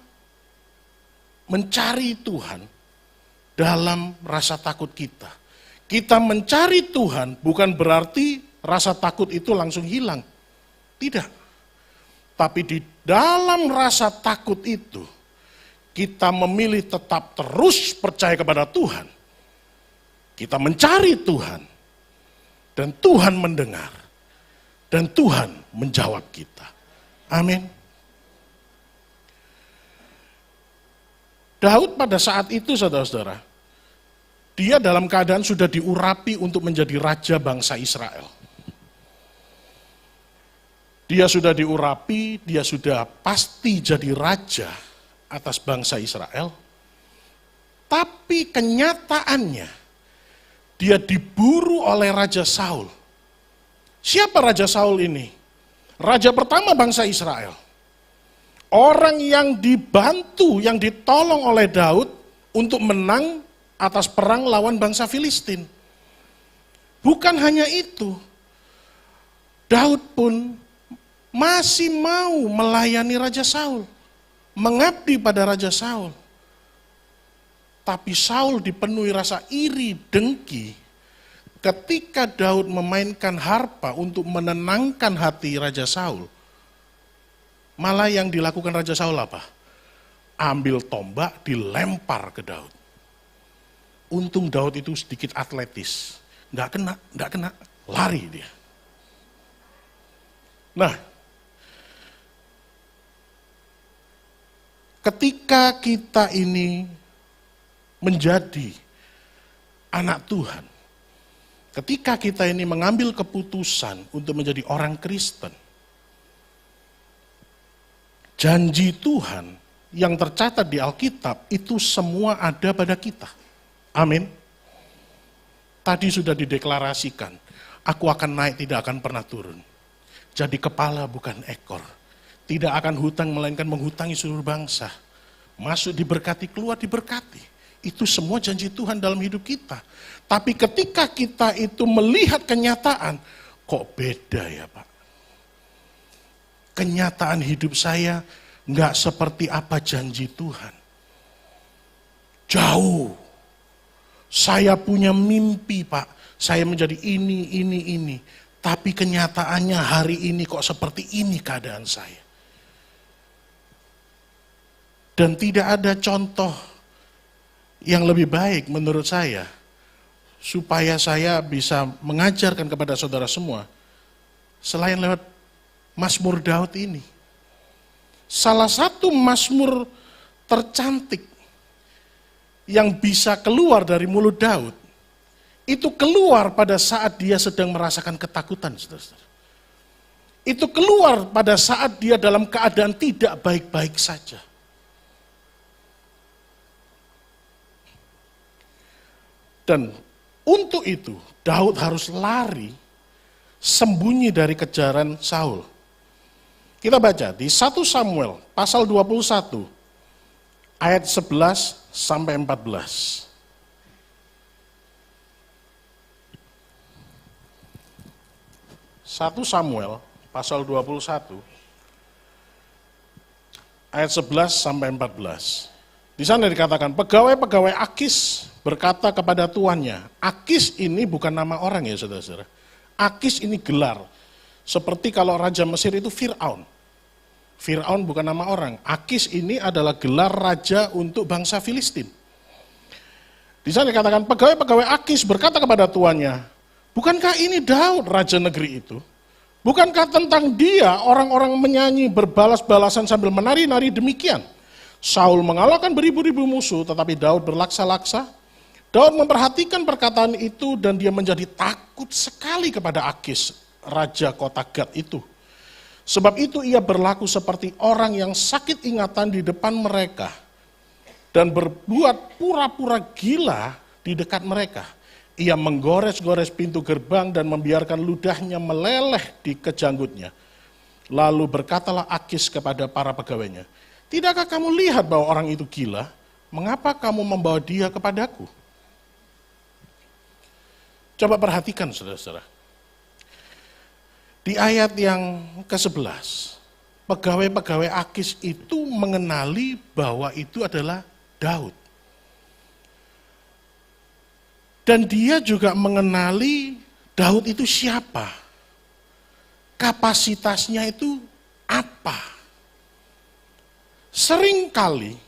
mencari Tuhan dalam rasa takut kita. Kita mencari Tuhan bukan berarti rasa takut itu langsung hilang. Tidak. Tapi di dalam rasa takut itu, kita memilih tetap terus percaya kepada Tuhan. Kita mencari Tuhan, dan Tuhan mendengar, dan Tuhan menjawab kita. Amin. Daud pada saat itu, saudara-saudara, dia dalam keadaan sudah diurapi untuk menjadi raja bangsa Israel. Dia sudah diurapi, dia sudah pasti jadi raja atas bangsa Israel. Tapi kenyataannya, dia diburu oleh Raja Saul. Siapa Raja Saul ini? Raja pertama bangsa Israel. Orang yang dibantu, yang ditolong oleh Daud untuk menang atas perang lawan bangsa Filistin. Bukan hanya itu, Daud pun masih mau melayani Raja Saul, mengabdi pada Raja Saul. Tapi Saul dipenuhi rasa iri, dengki, ketika Daud memainkan harpa untuk menenangkan hati Raja Saul. Malah yang dilakukan Raja Saul apa? Ambil tombak, dilempar ke Daud. Untung Daud itu sedikit atletis, nggak kena, lari dia. Nah, ketika kita ini menjadi anak Tuhan, ketika kita ini mengambil keputusan untuk menjadi orang Kristen, janji Tuhan yang tercatat di Alkitab itu semua ada pada kita. Amin. Tadi sudah dideklarasikan, aku akan naik, tidak akan pernah turun. Jadi kepala bukan ekor. Tidak akan hutang melainkan menghutangi seluruh bangsa. Masuk diberkati, keluar diberkati. Itu semua janji Tuhan dalam hidup kita. Tapi ketika kita itu melihat kenyataan, kok beda ya Pak? Kenyataan hidup saya nggak seperti apa janji Tuhan. Jauh. Saya punya mimpi Pak, saya menjadi ini. Tapi kenyataannya hari ini kok seperti ini keadaan saya. Dan tidak ada contoh yang lebih baik menurut saya, supaya saya bisa mengajarkan kepada saudara semua, selain lewat Mazmur Daud ini. Salah satu Mazmur tercantik yang bisa keluar dari mulut Daud, itu keluar pada saat dia sedang merasakan ketakutan, saudara-saudara. Itu keluar pada saat dia dalam keadaan tidak baik-baik saja. Dan untuk itu, Daud harus lari, sembunyi dari kejaran Saul. Kita baca di 1 Samuel pasal 21 ayat 11 sampai 14. 1 Samuel pasal 21 ayat 11 sampai 14. Di sana dikatakan, pegawai-pegawai Akis berkata kepada tuannya. Akis ini bukan nama orang ya saudara-saudara. Akis ini gelar. Seperti kalau Raja Mesir itu Fir'aun. Fir'aun bukan nama orang. Akis ini adalah gelar raja untuk bangsa Filistin. Di sana dikatakan, pegawai-pegawai Akis berkata kepada tuannya, bukankah ini Daud raja negeri itu? Bukankah tentang dia orang-orang menyanyi berbalas-balasan sambil menari-nari demikian? Saul mengalahkan beribu-ribu musuh, tetapi Daud berlaksa-laksa. Daud memperhatikan perkataan itu dan dia menjadi takut sekali kepada Akis, raja kota Gat itu. Sebab itu ia berlaku seperti orang yang sakit ingatan di depan mereka dan berbuat pura-pura gila di dekat mereka. Ia menggores-gores pintu gerbang dan membiarkan ludahnya meleleh di kejanggutnya. Lalu berkatalah Akis kepada para pegawainya, tidakkah kamu lihat bahwa orang itu gila? Mengapa kamu membawa dia kepadaku? Coba perhatikan saudara-saudara. Di ayat yang ke-11, pegawai-pegawai Akis itu mengenali bahwa itu adalah Daud. Dan dia juga mengenali Daud itu siapa. Kapasitasnya itu apa. Seringkali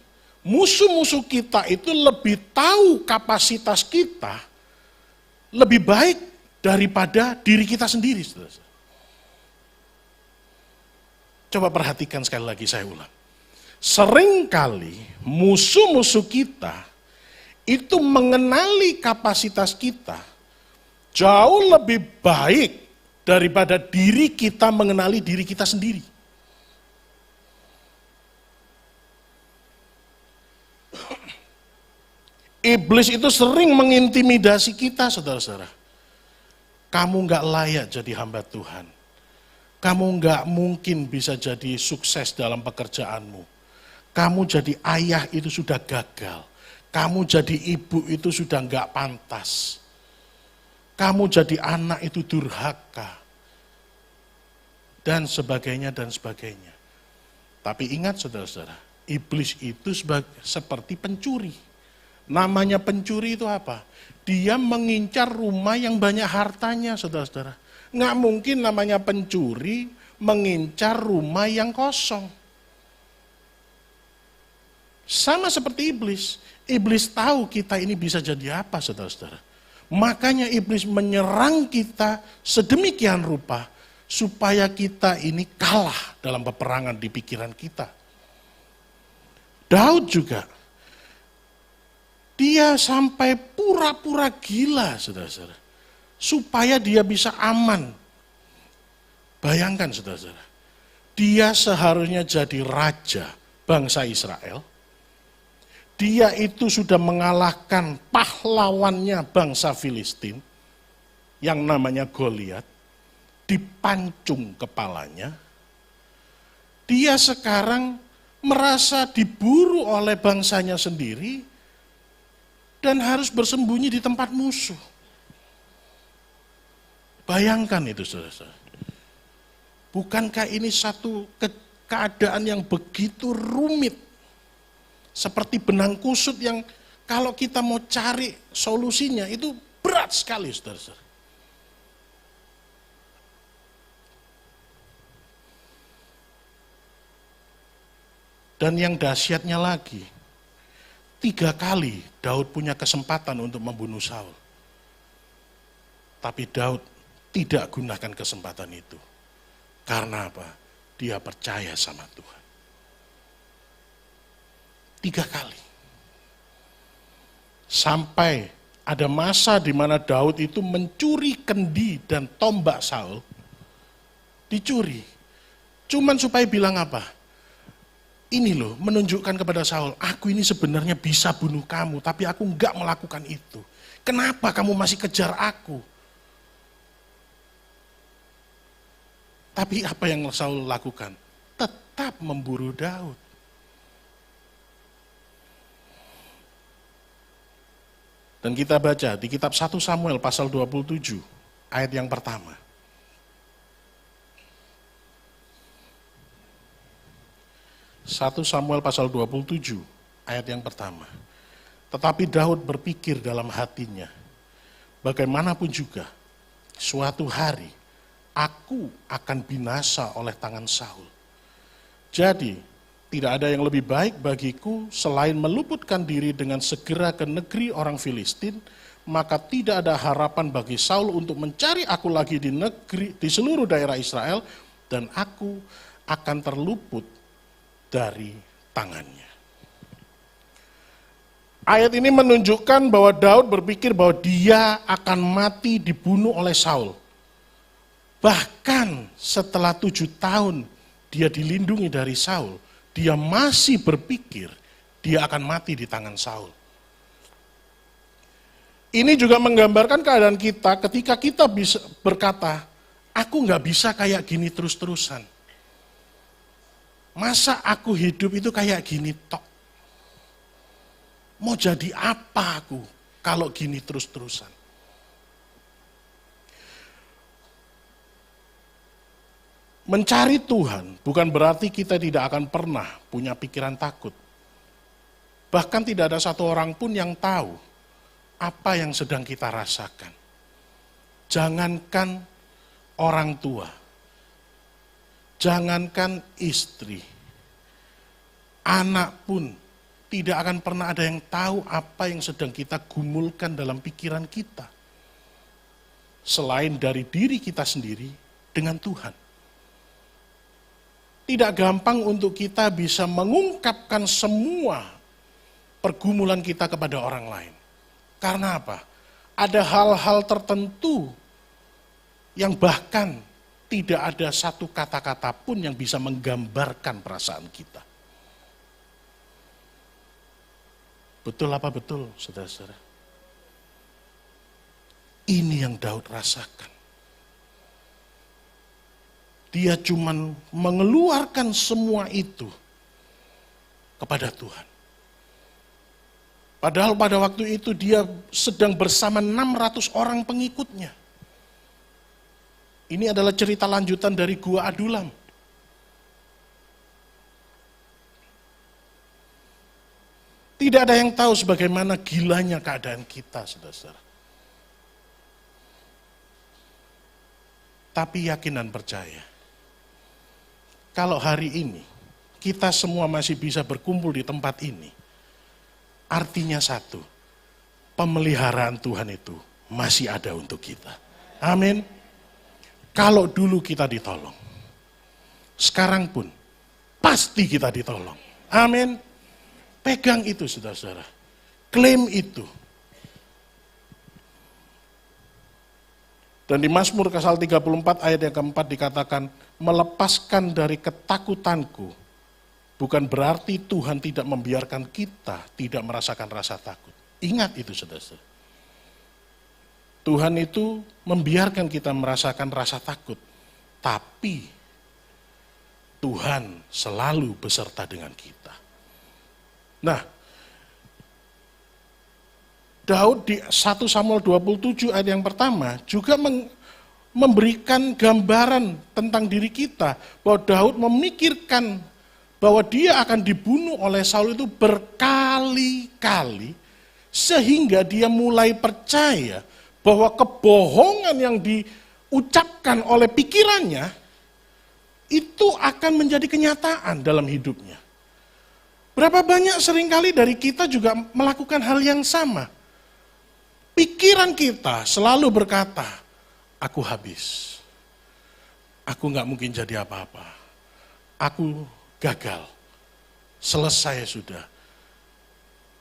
musuh-musuh kita itu lebih tahu kapasitas kita lebih baik daripada diri kita sendiri. Coba perhatikan sekali lagi, saya ulang. Seringkali musuh-musuh kita itu mengenali kapasitas kita jauh lebih baik daripada diri kita mengenali diri kita sendiri. Iblis itu sering mengintimidasi kita, saudara-saudara. Kamu nggak layak jadi hamba Tuhan. Kamu nggak mungkin bisa jadi sukses dalam pekerjaanmu. Kamu jadi ayah itu sudah gagal. Kamu jadi ibu itu sudah nggak pantas. Kamu jadi anak itu durhaka. Dan sebagainya dan sebagainya. Tapi ingat saudara-saudara, iblis itu seperti pencuri. Namanya pencuri itu apa? Dia mengincar rumah yang banyak hartanya, saudara-saudara. Nggak mungkin namanya pencuri mengincar rumah yang kosong. Sama seperti iblis. Iblis tahu kita ini bisa jadi apa, saudara-saudara. Makanya iblis menyerang kita sedemikian rupa supaya kita ini kalah dalam peperangan di pikiran kita. Daud juga. Dia sampai pura-pura gila, saudara-saudara. Supaya dia bisa aman. Bayangkan, saudara-saudara. Dia seharusnya jadi raja bangsa Israel. Dia itu sudah mengalahkan pahlawannya bangsa Filistin. Yang namanya Goliat. Dipancung kepalanya. Dia sekarang merasa diburu oleh bangsanya sendiri. Dan harus bersembunyi di tempat musuh. Bayangkan itu, saudara-saudara. Bukankah ini satu keadaan yang begitu rumit? Seperti benang kusut yang kalau kita mau cari solusinya itu berat sekali, saudara-saudara. Dan yang dahsyatnya lagi, 3 kali Daud punya kesempatan untuk membunuh Saul. Tapi Daud tidak gunakan kesempatan itu. Karena apa? Dia percaya sama Tuhan. 3 kali. Sampai ada masa di mana Daud itu mencuri kendi dan tombak Saul. Dicuri. Cuman supaya bilang apa? Ini loh, menunjukkan kepada Saul, aku ini sebenarnya bisa bunuh kamu, tapi aku enggak melakukan itu. Kenapa kamu masih kejar aku? Tapi apa yang Saul lakukan? Tetap memburu Daud. Dan kita baca di kitab 1 Samuel pasal 27, ayat yang pertama. 1 Samuel pasal 27, ayat yang pertama. Tetapi Daud berpikir dalam hatinya, bagaimanapun juga, suatu hari aku akan binasa oleh tangan Saul. Jadi, tidak ada yang lebih baik bagiku selain meluputkan diri dengan segera ke negeri orang Filistin, maka tidak ada harapan bagi Saul untuk mencari aku lagi di seluruh daerah Israel, dan aku akan terluput dari tangannya. Ayat ini menunjukkan bahwa Daud berpikir bahwa dia akan mati dibunuh oleh Saul. Bahkan setelah 7 tahun dia dilindungi dari Saul, dia masih berpikir dia akan mati di tangan Saul. Ini juga menggambarkan keadaan kita ketika kita bisa berkata, aku nggak bisa kayak gini terus-terusan. Masa aku hidup itu kayak gini tok? Mau jadi apa aku kalau gini terus-terusan? Mencari Tuhan bukan berarti kita tidak akan pernah punya pikiran takut. Bahkan tidak ada satu orang pun yang tahu apa yang sedang kita rasakan. Jangankan orang tua, jangankan istri, anak pun tidak akan pernah ada yang tahu apa yang sedang kita gumulkan dalam pikiran kita. Selain dari diri kita sendiri dengan Tuhan. Tidak gampang untuk kita bisa mengungkapkan semua pergumulan kita kepada orang lain. Karena apa? Ada hal-hal tertentu yang bahkan tidak ada satu kata-kata pun yang bisa menggambarkan perasaan kita. Betul apa betul, saudara-saudara? Ini yang Daud rasakan. Dia cuman mengeluarkan semua itu kepada Tuhan. Padahal pada waktu itu dia sedang bersama 600 orang pengikutnya. Ini adalah cerita lanjutan dari Gua Adulam. Tidak ada yang tahu sebagaimana gilanya keadaan kita, saudara-saudara. Tapi yakin dan percaya, kalau hari ini kita semua masih bisa berkumpul di tempat ini, artinya satu, pemeliharaan Tuhan itu masih ada untuk kita. Amin. Kalau dulu kita ditolong, sekarang pun pasti kita ditolong. Amin. Pegang itu, saudara-saudara. Klaim itu. Dan di Mazmur pasal 34 ayat yang keempat dikatakan, melepaskan dari ketakutanku, bukan berarti Tuhan tidak membiarkan kita tidak merasakan rasa takut. Ingat itu, saudara-saudara. Tuhan itu membiarkan kita merasakan rasa takut, tapi Tuhan selalu beserta dengan kita. Nah, Daud di 1 Samuel 27 ayat yang pertama juga memberikan gambaran tentang diri kita, bahwa Daud memikirkan bahwa dia akan dibunuh oleh Saul itu berkali-kali, sehingga dia mulai percaya bahwa kebohongan yang diucapkan oleh pikirannya itu akan menjadi kenyataan dalam hidupnya. Berapa banyak seringkali dari kita juga melakukan hal yang sama. Pikiran kita selalu berkata, aku habis. Aku gak mungkin jadi apa-apa. Aku gagal. Selesai sudah.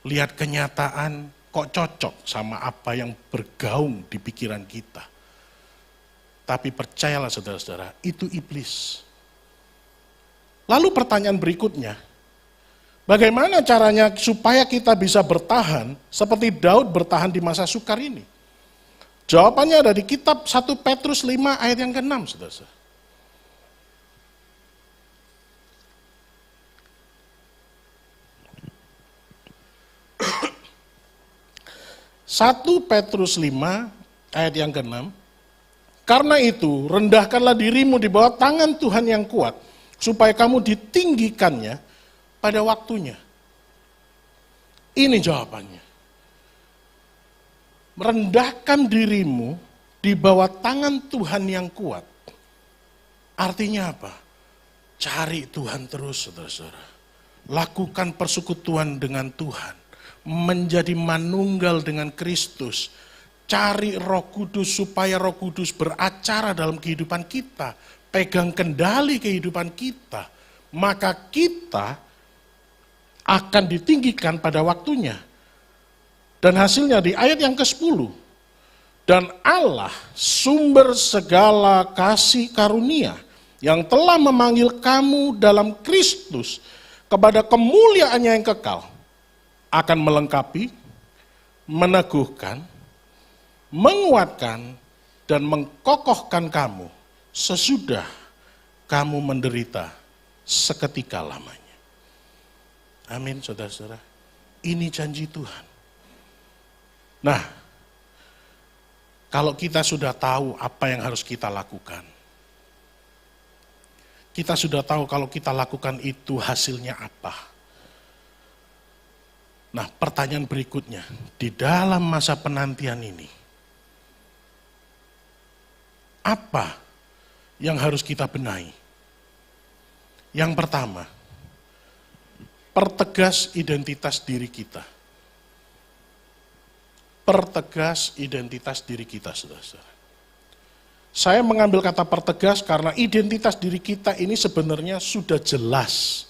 Lihat kenyataan kok cocok sama apa yang bergaung di pikiran kita. Tapi percayalah saudara-saudara, itu iblis. Lalu pertanyaan berikutnya, bagaimana caranya supaya kita bisa bertahan seperti Daud bertahan di masa sukar ini? Jawabannya ada di kitab 1 Petrus 5 ayat yang ke-6, saudara-saudara. Satu Petrus 5 ayat yang ke-6. Karena itu rendahkanlah dirimu di bawah tangan Tuhan yang kuat, supaya kamu ditinggikannya pada waktunya. Ini jawabannya. Merendahkan dirimu di bawah tangan Tuhan yang kuat. Artinya apa? Cari Tuhan terus, saudara-saudara. Lakukan persekutuan dengan Tuhan. Menjadi manunggal dengan Kristus. Cari Roh Kudus supaya Roh Kudus beracara dalam kehidupan kita. Pegang kendali kehidupan kita. Maka kita akan ditinggikan pada waktunya. Dan hasilnya di ayat yang ke-10. Dan Allah sumber segala kasih karunia yang telah memanggil kamu dalam Kristus kepada kemuliaannya yang kekal akan melengkapi, meneguhkan, menguatkan, dan mengkokohkan kamu sesudah kamu menderita seketika lamanya. Amin, saudara-saudara. Ini janji Tuhan. Nah, kalau kita sudah tahu apa yang harus kita lakukan, kita sudah tahu kalau kita lakukan itu hasilnya apa. Nah, pertanyaan berikutnya, di dalam masa penantian ini, apa yang harus kita benahi? Yang pertama, pertegas identitas diri kita. Pertegas identitas diri kita, saudara-saudara. Saya mengambil kata pertegas karena identitas diri kita ini sebenarnya sudah jelas,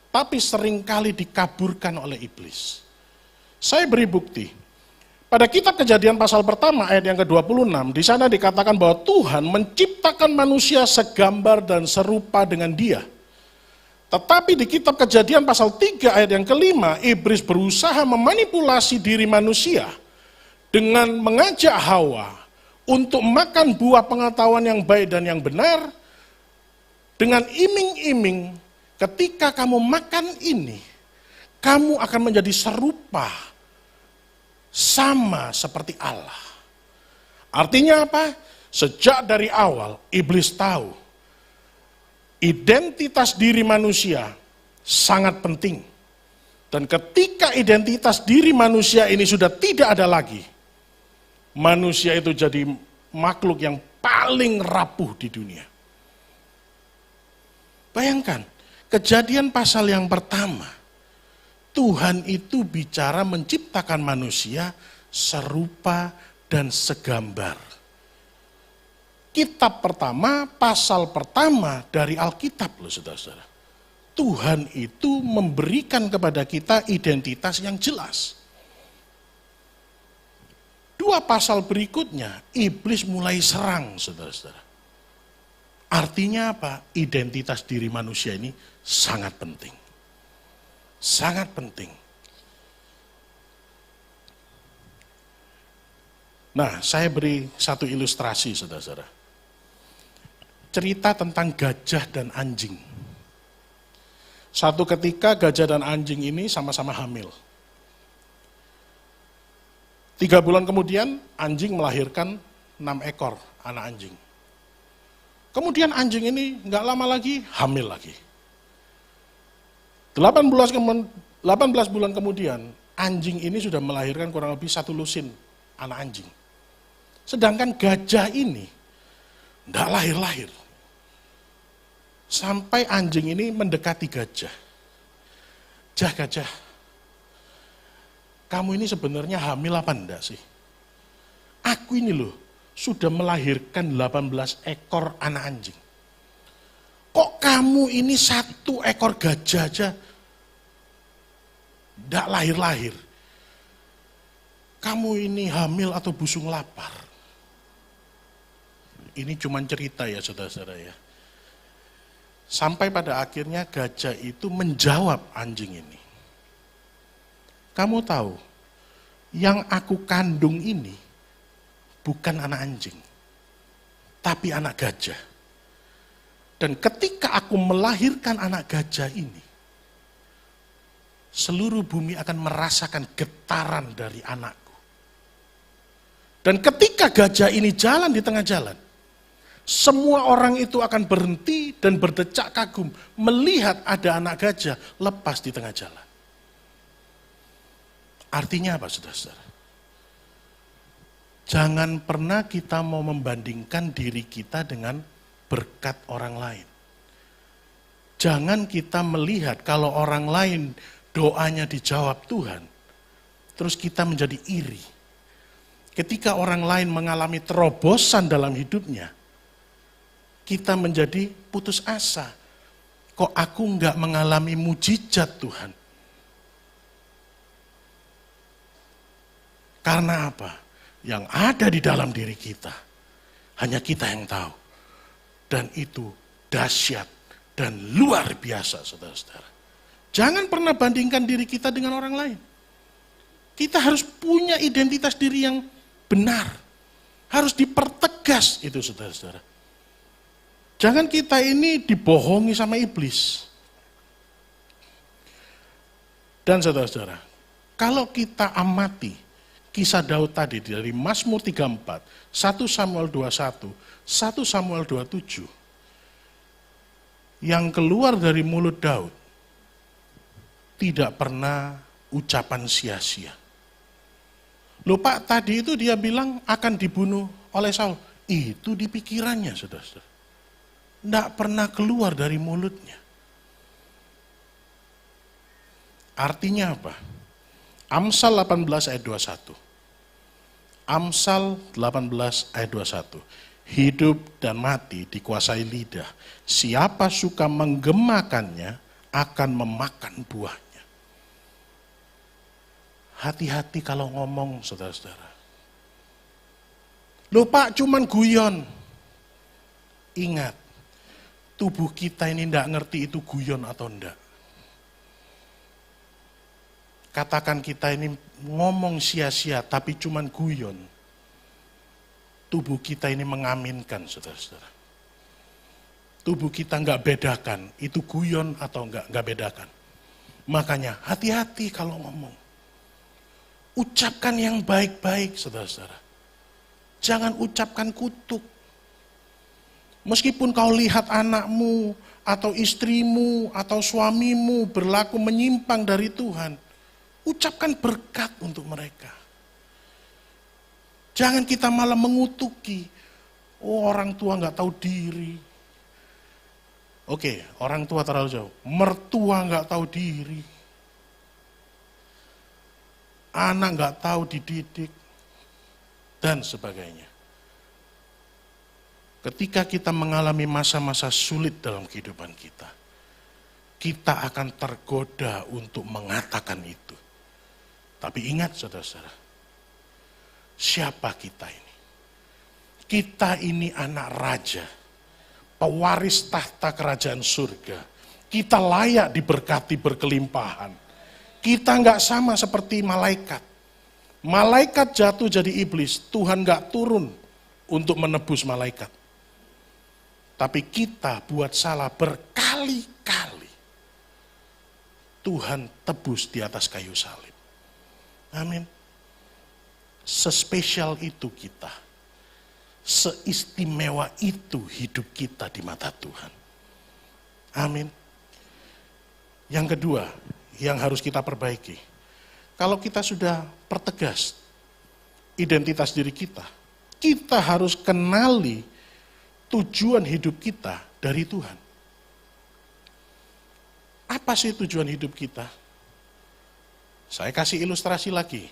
tapi seringkali dikaburkan oleh iblis. Saya beri bukti. Pada kitab Kejadian pasal pertama ayat yang ke-26, di sana dikatakan bahwa Tuhan menciptakan manusia segambar dan serupa dengan Dia. Tetapi di kitab Kejadian pasal 3 ayat yang ke-5, iblis berusaha memanipulasi diri manusia dengan mengajak Hawa untuk makan buah pengetahuan yang baik dan yang benar, dengan iming-iming ketika kamu makan ini, kamu akan menjadi serupa, sama seperti Allah. Artinya apa? Sejak dari awal, iblis tahu, identitas diri manusia sangat penting. Dan ketika identitas diri manusia ini sudah tidak ada lagi, manusia itu jadi makhluk yang paling rapuh di dunia. Bayangkan, Kejadian pasal yang pertama, Tuhan itu bicara menciptakan manusia serupa dan segambar. Kitab pertama, pasal pertama dari Alkitab loh saudara-saudara. Tuhan itu memberikan kepada kita identitas yang jelas. Dua pasal berikutnya, iblis mulai serang, saudara-saudara. Artinya apa? Identitas diri manusia ini sangat penting. Sangat penting. Nah, saya beri satu ilustrasi, saudara-saudara. Cerita tentang gajah dan anjing. Satu ketika gajah dan anjing ini sama-sama hamil. 3 bulan kemudian anjing melahirkan 6 ekor anak anjing. Kemudian anjing ini nggak lama lagi hamil lagi. 18 bulan kemudian anjing ini sudah melahirkan kurang lebih 1 lusin anak anjing. Sedangkan gajah ini nggak lahir-lahir. Sampai anjing ini mendekati gajah. Gajah, kamu ini sebenarnya hamil apa enggak sih? Aku ini loh, sudah melahirkan 18 ekor anak anjing. Kok kamu ini 1 ekor gajah aja enggak lahir-lahir? Kamu ini hamil atau busung lapar? Ini cuma cerita ya saudara-saudara ya. Sampai pada akhirnya gajah itu menjawab anjing ini. Kamu tahu, yang aku kandung ini bukan anak anjing, tapi anak gajah. Dan ketika aku melahirkan anak gajah ini, seluruh bumi akan merasakan getaran dari anakku. Dan ketika gajah ini jalan di tengah jalan, semua orang itu akan berhenti dan berdecak kagum melihat ada anak gajah lepas di tengah jalan. Artinya apa, saudara-saudara? Jangan pernah kita mau membandingkan diri kita dengan berkat orang lain. Jangan kita melihat kalau orang lain doanya dijawab Tuhan, terus kita menjadi iri. Ketika orang lain mengalami terobosan dalam hidupnya, kita menjadi putus asa. Kok aku enggak mengalami mujizat Tuhan? Karena apa? Yang ada di dalam diri kita, hanya kita yang tahu. Dan itu dahsyat dan luar biasa, saudara-saudara. Jangan pernah bandingkan diri kita dengan orang lain. Kita harus punya identitas diri yang benar. Harus dipertegas itu, saudara-saudara. Jangan kita ini dibohongi sama iblis. Dan saudara-saudara, kalau kita amati kisah Daud tadi dari Mazmur 34, 1 Samuel 21, 1 Samuel 27, yang keluar dari mulut Daud tidak pernah ucapan sia-sia. Loh Pak, tadi itu dia bilang akan dibunuh oleh Saul. Itu di pikirannya, saudara-saudara. Tidak pernah keluar dari mulutnya. Artinya apa? Amsal 18 ayat 21. Amsal 18 ayat 21. Hidup dan mati dikuasai lidah. Siapa suka menggemakannya akan memakan buahnya. Hati-hati kalau ngomong, saudara-saudara. Loh Pak, cuman guyon. Ingat, tubuh kita ini tidak ngerti itu guyon atau enggak. Katakan kita ini ngomong sia-sia tapi cuman guyon. Tubuh kita ini mengaminkan, saudara-saudara. Tubuh kita enggak bedakan, itu guyon atau enggak bedakan. Makanya hati-hati kalau ngomong. Ucapkan yang baik-baik, saudara-saudara. Jangan ucapkan kutuk. Meskipun kau lihat anakmu, atau istrimu, atau suamimu berlaku menyimpang dari Tuhan, ucapkan berkat untuk mereka. Jangan kita malah mengutuki. Oh, orang tua nggak tahu diri. Oke, orang tua terlalu jauh. Mertua nggak tahu diri. Anak nggak tahu dididik. Dan sebagainya. Ketika kita mengalami masa-masa sulit dalam kehidupan kita, kita akan tergoda untuk mengatakan itu. Tapi ingat, saudara-saudara, siapa kita ini? Kita ini anak raja, pewaris tahta kerajaan surga. Kita layak diberkati berkelimpahan. Kita nggak sama seperti malaikat. Malaikat jatuh jadi iblis, Tuhan nggak turun untuk menebus malaikat. Tapi kita buat salah berkali-kali. Tuhan tebus di atas kayu salib. Amin. Sespesial itu kita. Seistimewa itu hidup kita di mata Tuhan. Amin. Yang kedua, yang harus kita perbaiki. Kalau kita sudah pertegas identitas diri kita, kita harus kenali tujuan hidup kita dari Tuhan. Apa sih tujuan hidup kita? Saya kasih ilustrasi lagi.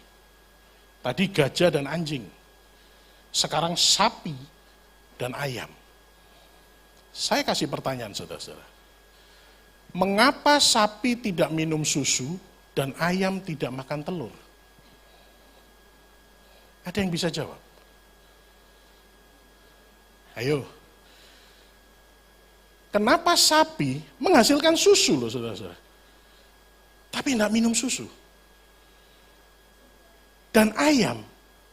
Tadi gajah dan anjing. Sekarang sapi dan ayam. Saya kasih pertanyaan, saudara-saudara. Mengapa sapi tidak minum susu dan ayam tidak makan telur? Ada yang bisa jawab? Ayo. Kenapa sapi menghasilkan susu loh, saudara-saudara? Tapi tidak minum susu. Dan ayam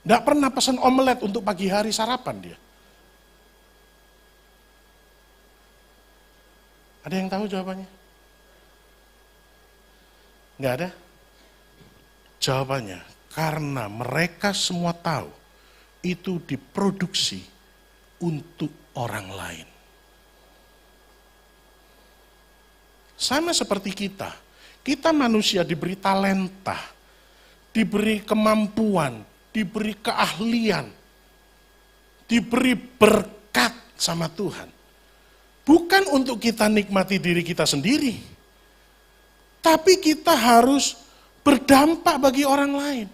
tidak pernah pesan omelet untuk pagi hari sarapan dia. Ada yang tahu jawabannya? Nggak ada? Jawabannya, karena mereka semua tahu itu diproduksi untuk orang lain. Sama seperti kita manusia diberi talenta. diberi kemampuan, diberi keahlian, diberi berkat sama Tuhan. Bukan untuk kita nikmati diri kita sendiri, tapi kita harus berdampak bagi orang lain.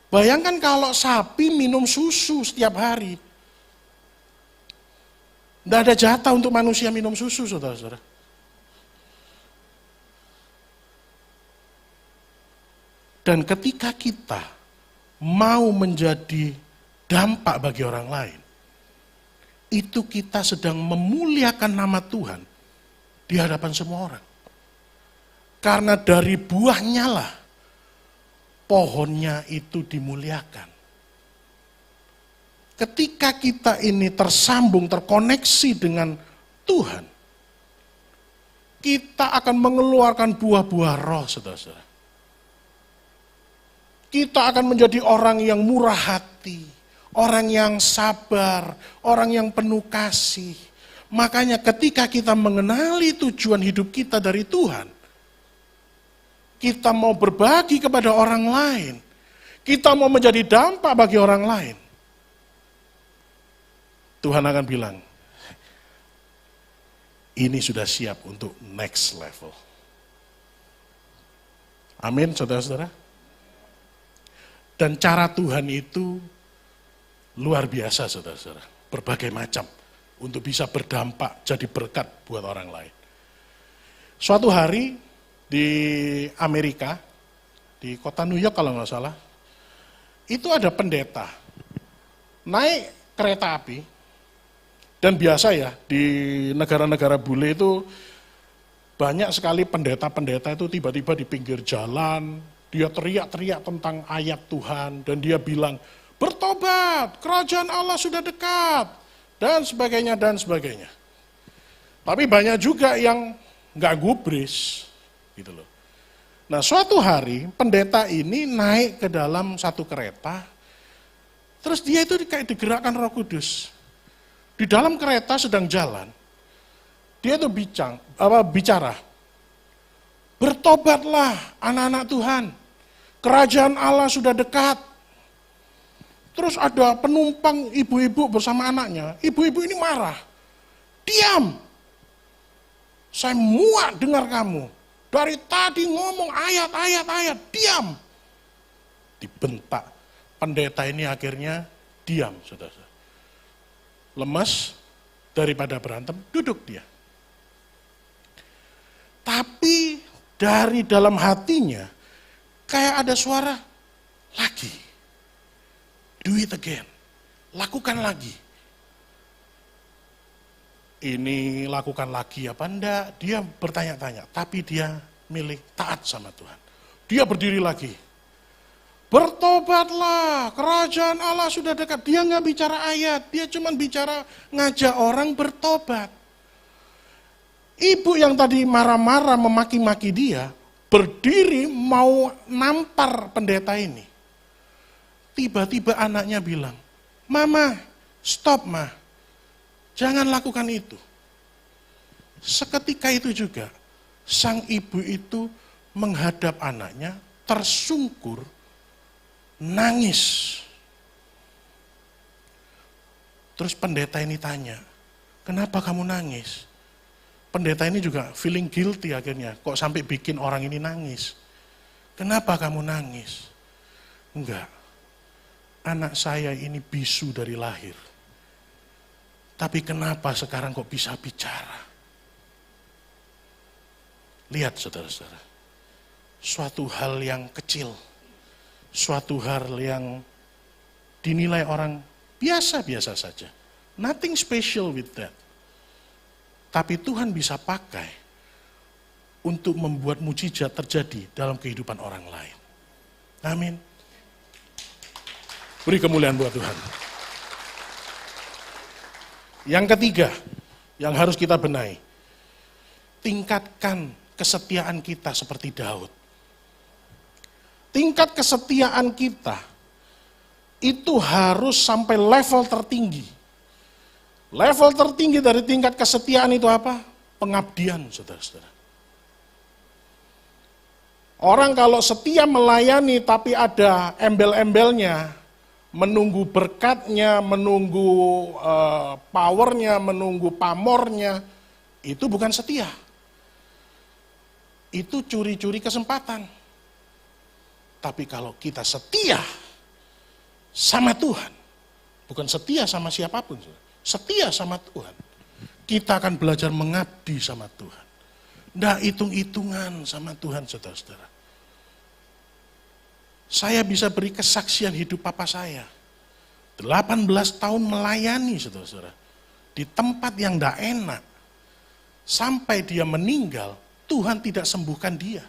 Bayangkan kalau sapi minum susu setiap hari. Tidak ada jatah untuk manusia minum susu, saudara-saudara. Dan ketika kita mau menjadi dampak bagi orang lain, itu kita sedang memuliakan nama Tuhan di hadapan semua orang. Karena dari buahnya lah pohonnya itu dimuliakan. Ketika kita ini tersambung, terkoneksi dengan Tuhan, kita akan mengeluarkan buah-buah roh, saudara-saudara. Kita akan menjadi orang yang murah hati, orang yang sabar, orang yang penuh kasih. Makanya ketika kita mengenali tujuan hidup kita dari Tuhan, kita mau berbagi kepada orang lain, kita mau menjadi dampak bagi orang lain, Tuhan akan bilang, ini sudah siap untuk next level. Amin, saudara-saudara. Dan cara Tuhan itu luar biasa, saudara-saudara. Berbagai macam untuk bisa berdampak, jadi berkat buat orang lain. Suatu hari di Amerika, di kota New York kalau nggak salah, itu ada pendeta naik kereta api. Dan biasa ya, di negara-negara bule itu banyak sekali pendeta-pendeta itu tiba-tiba di pinggir jalan, dia teriak-teriak tentang ayat Tuhan, dan dia bilang, bertobat, kerajaan Allah sudah dekat, dan sebagainya, dan sebagainya. Tapi banyak juga yang nggak gubris, gitu loh. Nah, suatu hari pendeta ini naik ke dalam satu kereta, terus dia itu kayak digerakkan Roh Kudus. Di dalam kereta sedang jalan, dia itu bicara, bertobatlah anak-anak Tuhan, kerajaan Allah sudah dekat. Terus ada penumpang ibu-ibu bersama anaknya, ibu-ibu ini marah, diam, saya muak dengar kamu, dari tadi ngomong ayat, diam. Dibentak, pendeta ini akhirnya diam, saudara. Lemas, daripada berantem, duduk dia. Tapi dari dalam hatinya, kayak ada suara, lagi. Do it again, lakukan lagi. Ini lakukan lagi apa enggak, dia bertanya-tanya. Tapi dia milih taat sama Tuhan. Dia berdiri lagi. Bertobatlah, kerajaan Allah sudah dekat. Dia nggak bicara ayat, dia cuma bicara ngajak orang bertobat. Ibu yang tadi marah-marah memaki-maki dia, berdiri mau nampar pendeta ini. Tiba-tiba anaknya bilang, Mama, stop Ma, jangan lakukan itu. Seketika itu juga, sang ibu itu menghadap anaknya, tersungkur, nangis. Terus pendeta ini tanya, kenapa kamu nangis? Pendeta ini juga feeling guilty akhirnya, kok sampai bikin orang ini nangis. Kenapa kamu nangis? Enggak, anak saya ini bisu dari lahir. Tapi kenapa sekarang kok bisa bicara? Lihat saudara-saudara, suatu hal yang kecil, suatu hal yang dinilai orang biasa-biasa saja. Nothing special with that. Tapi Tuhan bisa pakai untuk membuat mujizat terjadi dalam kehidupan orang lain. Amin. Beri kemuliaan buat Tuhan. Yang ketiga, yang harus kita benahi. Tingkatkan kesetiaan kita seperti Daud. Tingkat kesetiaan kita itu harus sampai level tertinggi. Level tertinggi dari tingkat kesetiaan itu apa? Pengabdian, saudara-saudara. Orang kalau setia melayani tapi ada embel-embelnya, menunggu berkatnya, menunggu powernya, menunggu pamornya, itu bukan setia. Itu curi-curi kesempatan. Tapi kalau kita setia sama Tuhan, bukan setia sama siapapun, setia sama Tuhan, kita akan belajar mengabdi sama Tuhan. Nggak hitung-hitungan sama Tuhan, saudara-saudara. Saya bisa beri kesaksian hidup papa saya. 18 tahun melayani, saudara-saudara. Di tempat yang nggak enak. Sampai dia meninggal, Tuhan tidak sembuhkan dia.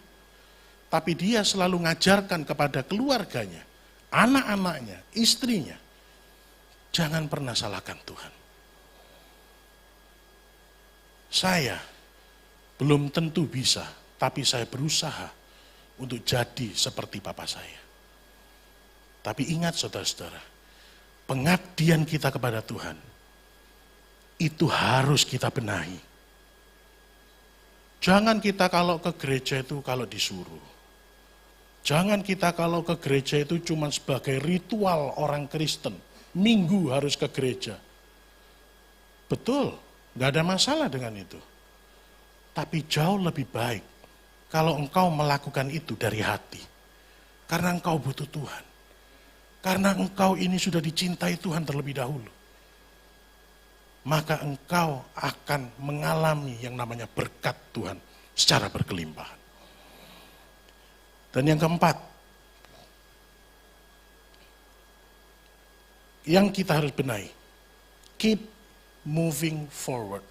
Tapi dia selalu ngajarkan kepada keluarganya, anak-anaknya, istrinya, jangan pernah salahkan Tuhan. Saya belum tentu bisa, tapi saya berusaha untuk jadi seperti papa saya. Tapi ingat saudara-saudara, pengabdian kita kepada Tuhan, itu harus kita benahi. Jangan kita kalau ke gereja itu kalau disuruh. Jangan kita kalau ke gereja itu cuma sebagai ritual orang Kristen. Minggu harus ke gereja. Betul, gak ada masalah dengan itu. Tapi jauh lebih baik kalau engkau melakukan itu dari hati. Karena engkau butuh Tuhan. Karena engkau ini sudah dicintai Tuhan terlebih dahulu. Maka engkau akan mengalami yang namanya berkat Tuhan secara berkelimpahan. Dan yang keempat, yang kita harus benahi, keep moving forward.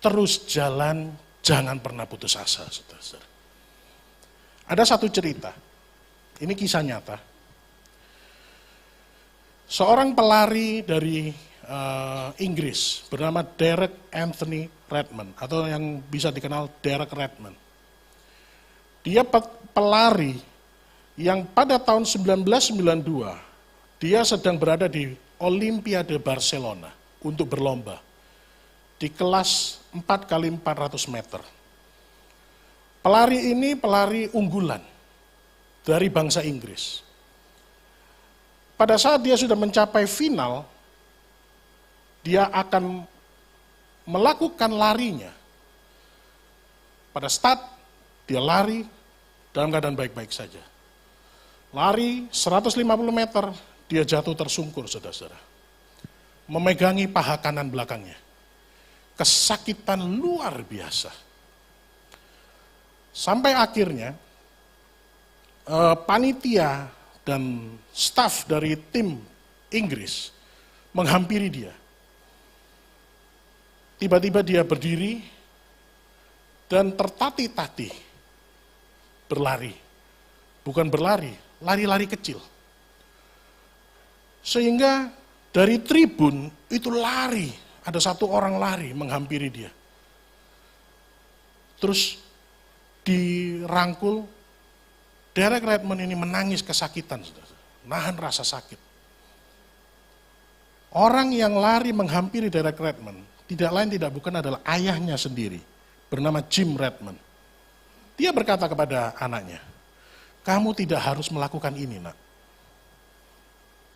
Terus jalan, jangan pernah putus asa, saudara-saudara. Ada satu cerita, ini kisah nyata. Seorang pelari dari Inggris bernama Derek Anthony Redmond, atau yang bisa dikenal Derek Redmond. Dia pelari yang pada tahun 1992, dia sedang berada di Olimpiade Barcelona untuk berlomba di kelas 4x400 meter. Pelari ini pelari unggulan dari bangsa Inggris. Pada saat dia sudah mencapai final, dia akan melakukan larinya. Pada start, dia lari dalam keadaan baik-baik saja. Lari 150 meter, dia jatuh tersungkur, saudara-saudara. Memegangi paha kanan belakangnya. Kesakitan luar biasa. Sampai akhirnya, panitia dan staf dari tim Inggris menghampiri dia. Tiba-tiba dia berdiri dan tertatih-tatih berlari. Bukan berlari, lari-lari kecil. Sehingga dari tribun itu lari, ada satu orang lari menghampiri dia. Terus dirangkul, Derek Redmond ini menangis kesakitan, nahan rasa sakit. Orang yang lari menghampiri Derek Redmond, tidak lain tidak bukan adalah ayahnya sendiri, bernama Jim Redmond. Dia berkata kepada anaknya, kamu tidak harus melakukan ini, nak.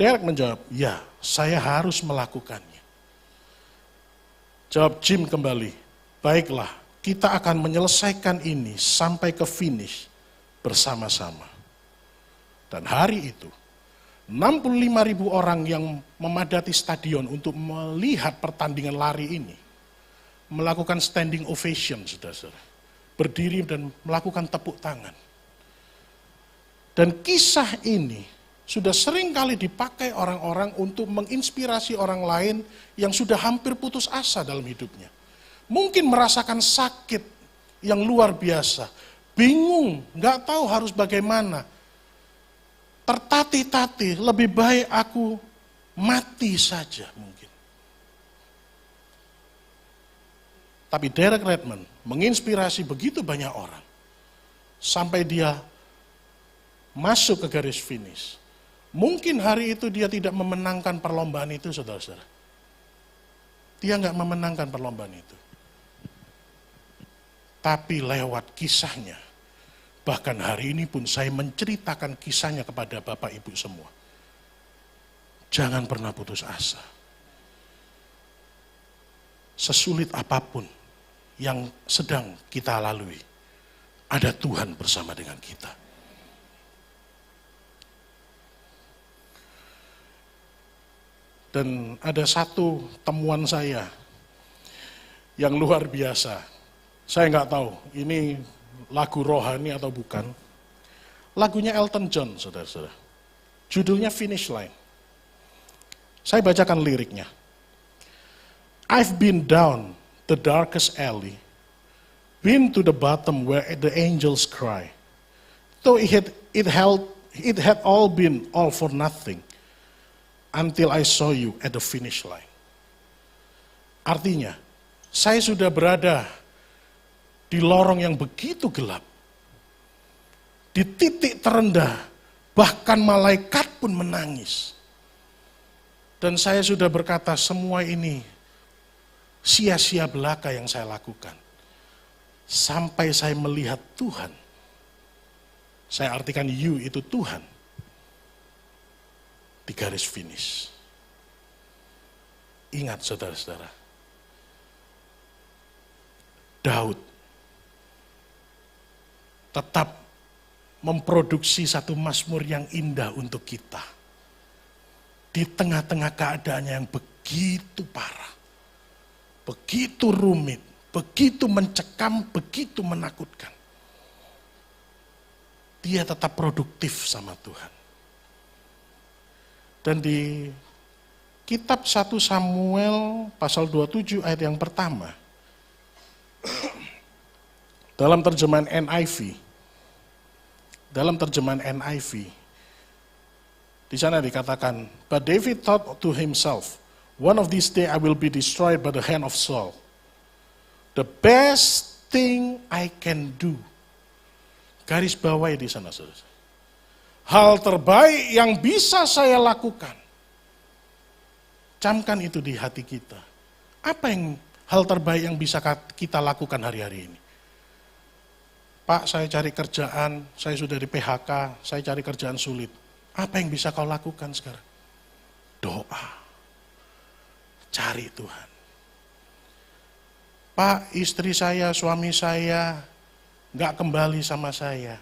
Derek menjawab, ya, saya harus melakukannya. Jawab Jim kembali, baiklah, kita akan menyelesaikan ini sampai ke finish bersama-sama. Dan hari itu, 65.000 orang yang memadati stadion untuk melihat pertandingan lari ini, melakukan standing ovation, saudara-saudara. Berdiri dan melakukan tepuk tangan. Dan kisah ini sudah sering kali dipakai orang-orang untuk menginspirasi orang lain yang sudah hampir putus asa dalam hidupnya. Mungkin merasakan sakit yang luar biasa, bingung, nggak tahu harus bagaimana. Tertatih-tatih, lebih baik aku mati saja mungkin. Tapi Derek Redmond menginspirasi begitu banyak orang. Sampai dia masuk ke garis finish. Mungkin hari itu dia tidak memenangkan perlombaan itu, saudara-saudara. Dia nggak memenangkan perlombaan itu. Tapi lewat kisahnya, Bahkan hari ini pun saya menceritakan kisahnya kepada Bapak Ibu semua. Jangan pernah putus asa. Sesulit apapun yang sedang kita lalui, ada Tuhan bersama dengan kita. Dan ada satu temuan saya yang luar biasa. Saya nggak tahu ini lagu rohani atau bukan. Lagunya Elton John, saudara-saudara. Judulnya Finish Line. Saya bacakan liriknya. I've been down the darkest alley, been to the bottom where the angels cry. Though it had all been all for nothing, until I saw you at the finish line. Artinya, saya sudah berada di lorong yang begitu gelap, di titik terendah, bahkan malaikat pun menangis. Dan saya sudah berkata, semua ini sia-sia belaka yang saya lakukan. Sampai saya melihat Tuhan. Saya artikan you itu Tuhan. Di garis finish. Ingat saudara-saudara. Daud tetap memproduksi satu mazmur yang indah untuk kita. Di tengah-tengah keadaannya yang begitu parah. Begitu rumit, begitu mencekam, begitu menakutkan. Dia tetap produktif sama Tuhan. Dan di kitab 1 Samuel pasal 27 ayat yang pertama, dalam terjemahan NIV, di sana dikatakan, but David thought to himself, one of these days I will be destroyed by the hand of Saul. The best thing I can do. Garis bawahi di sana, saudara. Hal terbaik yang bisa saya lakukan. Camkan itu di hati kita. Apa yang hal terbaik yang bisa kita lakukan hari-hari ini? Pak, saya cari kerjaan, saya sudah di PHK, saya cari kerjaan sulit. Apa yang bisa kau lakukan sekarang? Doa. Cari Tuhan. Pak, istri saya, suami saya nggak kembali sama saya.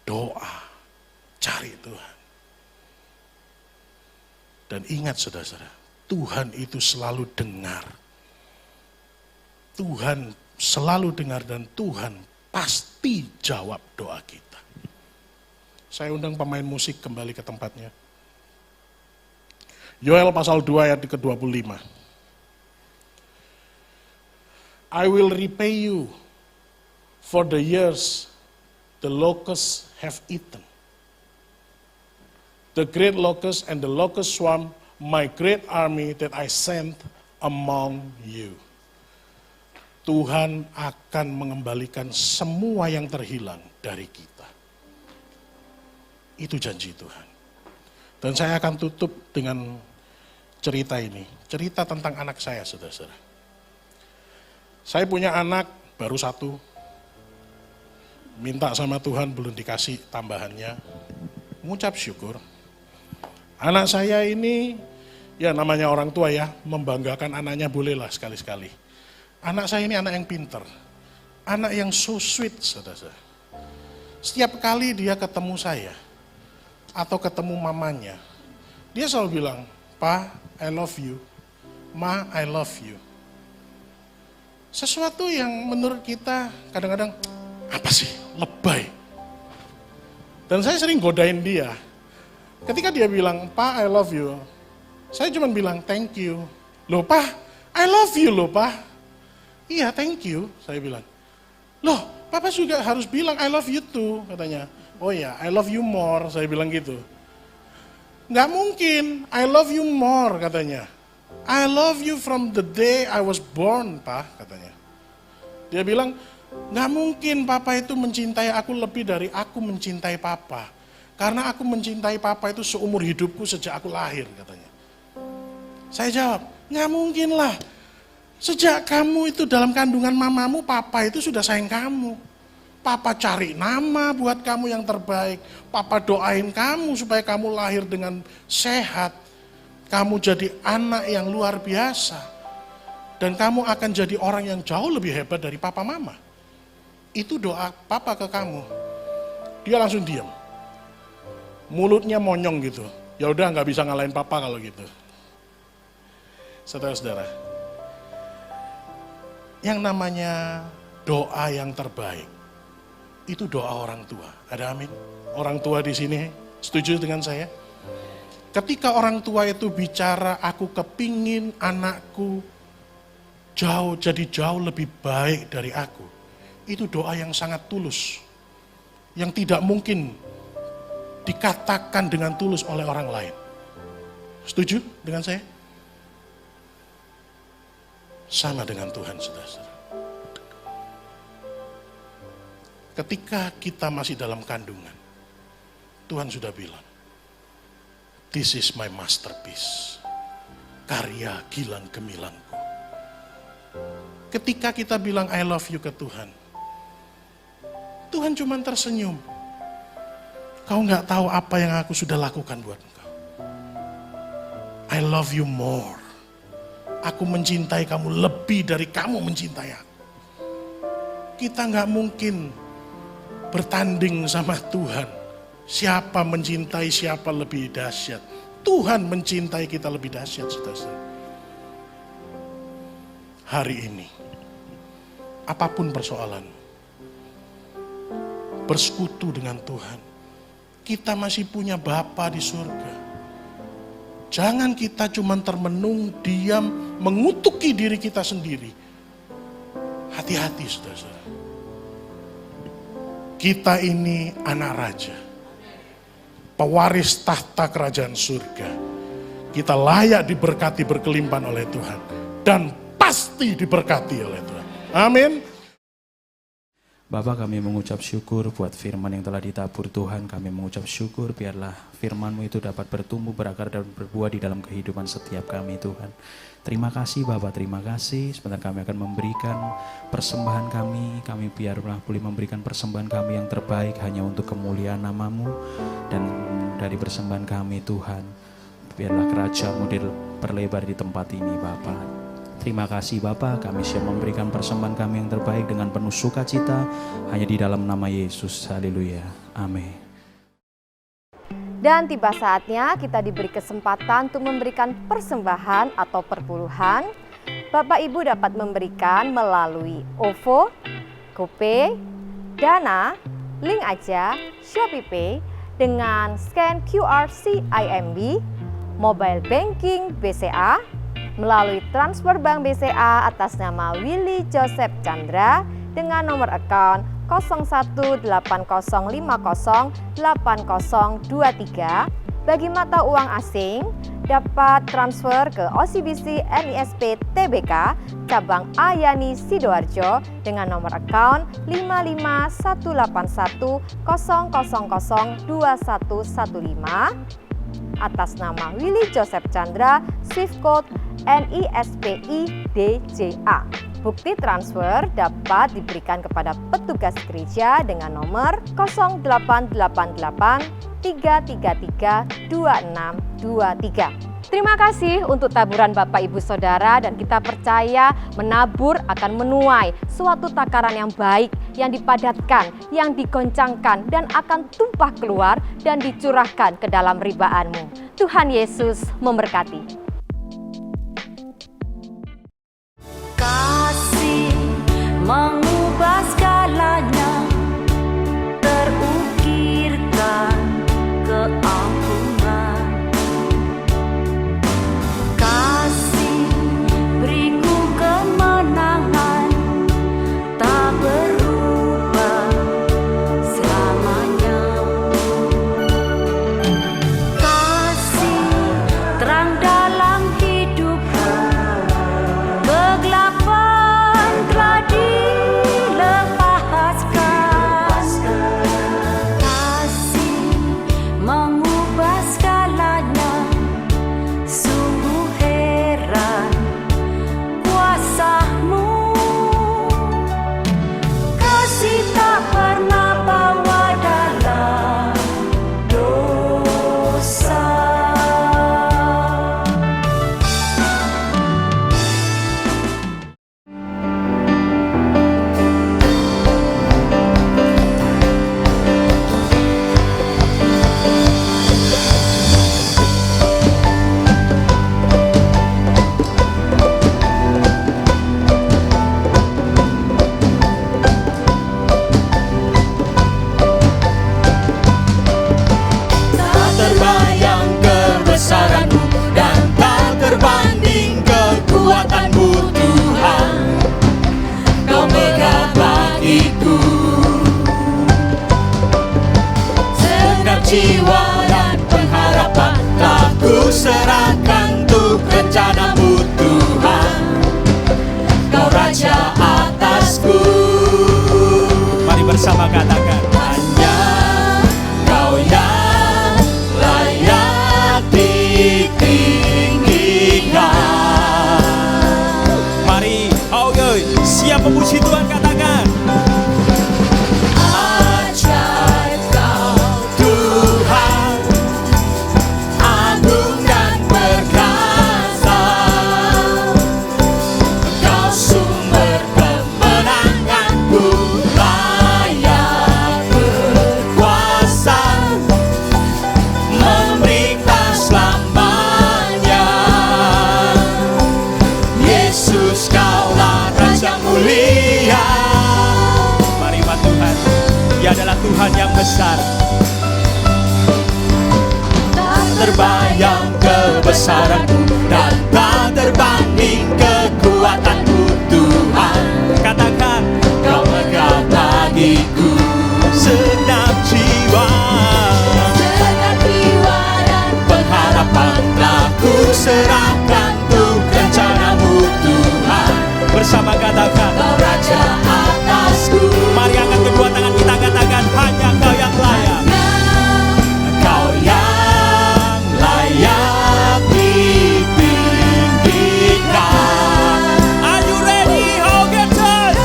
Doa. Cari Tuhan. Dan ingat saudara-saudara, Tuhan itu selalu dengar. Tuhan selalu dengar dan Tuhan pasti jawab doa kita. Saya undang pemain musik kembali ke tempatnya. Yoel pasal 2 ayat ke-25. I will repay you for the years the locusts have eaten. The great locust and the locust swarm, my great army that I sent among you. Tuhan akan mengembalikan semua yang terhilang dari kita. Itu janji Tuhan. Dan saya akan tutup dengan cerita ini. Cerita tentang anak saya, saudara-saudara. Saya punya anak baru satu. Minta sama Tuhan belum dikasih tambahannya. Mengucap syukur. Anak saya ini, ya namanya orang tua ya, membanggakan anaknya bolehlah sekali-sekali. Anak saya ini anak yang pinter. Anak yang so sweet, saudara-saudara. Setiap kali dia ketemu saya, atau ketemu mamanya, dia selalu bilang, Pa, I love you. Ma, I love you. Sesuatu yang menurut kita kadang-kadang, apa sih, lebay. Dan saya sering godain dia. Ketika dia bilang, Pa, I love you, saya cuma bilang, thank you. Loh, Pa, I love you loh, Pa. Iya, thank you, saya bilang. Loh, Papa juga harus bilang, I love you too, katanya. Oh ya, I love you more, saya bilang gitu. Nggak mungkin, I love you more, katanya. I love you from the day I was born, Pa, katanya. Dia bilang, nggak mungkin Papa itu mencintai aku lebih dari aku mencintai Papa. Karena aku mencintai Papa itu seumur hidupku sejak aku lahir, katanya. Saya jawab, nggak mungkin lah. Sejak kamu itu dalam kandungan mamamu, Papa itu sudah sayang kamu. Papa cari nama buat kamu yang terbaik. Papa doain kamu supaya kamu lahir dengan sehat. Kamu jadi anak yang luar biasa. Dan kamu akan jadi orang yang jauh lebih hebat dari papa mama. Itu doa papa ke kamu. Dia langsung diam. Mulutnya monyong gitu. Ya udah nggak bisa ngalahin papa kalau gitu. Saudara-saudara, yang namanya doa yang terbaik itu doa orang tua. Ada amin? Orang tua di sini setuju dengan saya? Ketika orang tua itu bicara, aku kepingin anakku jadi jauh lebih baik dari aku. Itu doa yang sangat tulus. Yang tidak mungkin dikatakan dengan tulus oleh orang lain. Setuju dengan saya? Sama dengan Tuhan, saudara-saudara. Ketika kita masih dalam kandungan, Tuhan sudah bilang, this is my masterpiece, karya gilang gemilangku. Ketika kita bilang I love you ke Tuhan, Tuhan cuma tersenyum. Kau nggak tahu apa yang aku sudah lakukan buat engkau. I love you more. Aku mencintai kamu lebih dari kamu mencintai aku. Kita nggak mungkin bertanding sama Tuhan. Siapa mencintai siapa lebih dahsyat. Tuhan mencintai kita lebih dahsyat, saudara. Hari ini, apapun persoalan, bersekutu dengan Tuhan. Kita masih punya Bapa di surga. Jangan kita cuma termenung, diam, mengutuki diri kita sendiri. Hati-hati, saudara. Kita ini anak raja, pewaris tahta kerajaan surga. Kita layak diberkati berkelimpahan oleh Tuhan. Dan pasti diberkati oleh Tuhan. Amin. Bapa, kami mengucap syukur buat firman yang telah ditabur Tuhan. Kami mengucap syukur biarlah firman-Mu itu dapat bertumbuh, berakar dan berbuah di dalam kehidupan setiap kami, Tuhan. Terima kasih Bapa, terima kasih. Sebentar kami akan memberikan persembahan kami. Kami biarlah boleh memberikan persembahan kami yang terbaik hanya untuk kemuliaan nama-Mu. Dan dari persembahan kami Tuhan, biarlah kerajaan-Mu diperlebar di tempat ini Bapa. Terima kasih Bapa, kami siap memberikan persembahan kami yang terbaik dengan penuh sukacita hanya di dalam nama Yesus. Haleluya. Amin. Dan tiba saatnya kita diberi kesempatan untuk memberikan persembahan atau perpuluhan. Bapak Ibu dapat memberikan melalui OVO, GoPay, Dana, Link Aja, ShopeePay dengan scan QR CIMB, Mobile Banking BCA, melalui transfer bank BCA atas nama Willy Joseph Chandra dengan nomor account 0180508023. Bagi mata uang asing dapat transfer ke OCBC NISP TBK cabang Ayani Sidoarjo dengan nomor account 5518100002115 atas nama Willy Joseph Chandra, Swift Code NISPI DJA. Bukti transfer dapat diberikan kepada petugas gereja dengan nomor 0888-333-2623. Terima kasih untuk taburan Bapak Ibu Saudara, dan kita percaya menabur akan menuai suatu takaran yang baik, yang dipadatkan, yang digoncangkan, dan akan tumpah keluar dan dicurahkan ke dalam ribaanmu. Tuhan Yesus memberkati. Kasih mengubah segalanya, terukirkan keampunan. Kasih beriku kemenangan, tak berubah selamanya. Kasih terang dalam memuji Tuhan, katakan. Ajaib Kau Tuhan, agung dan perkasa. Kau sumber kemenanganku, layak berkuasa, memerintah selamanya. Yesus, Kaulah Raja mulia. Mari umat Tuhan, Dia adalah Tuhan yang besar. Tak terbayang kebesaranmu dan tak terbanding kekuatanmu Tuhan. Katakan, Kau megah bagiku segenap jiwa. segenap jiwa dan pengharapan telah ku serahkan untuk rencanamu Tuhan. Bersama katakan, Kau Raja atasku, mari angkat kedua tangan kita, katakan, hanya Kau yang layak. Kau yang layak ditinggikan. Are you ready? Oh, get it.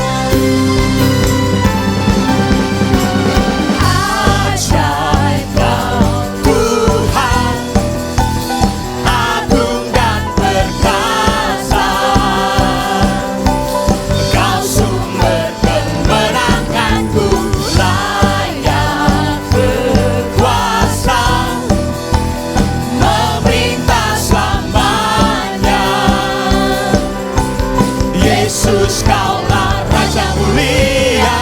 Ajaib Kau Tuhan, agung dan perkasa. Kau sumber kemenanganku, layak berkuasa, memerintah selamanya. Yesus, Kaulah Raja mulia.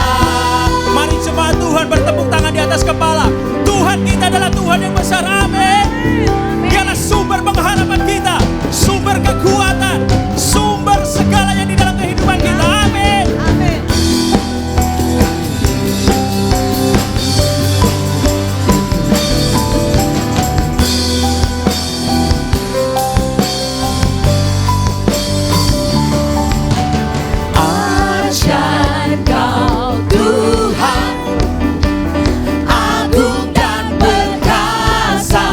Mari jemaat Tuhan bertepuk tangan di atas kepala. Tuhan kita adalah Tuhan yang besar, amin. Dialah sumber pengharapan kita, sumber kekuatan, sumber segalanya di dalam kehidupan kita, amin. Ajaib Kau Tuhan, agung dan perkasa.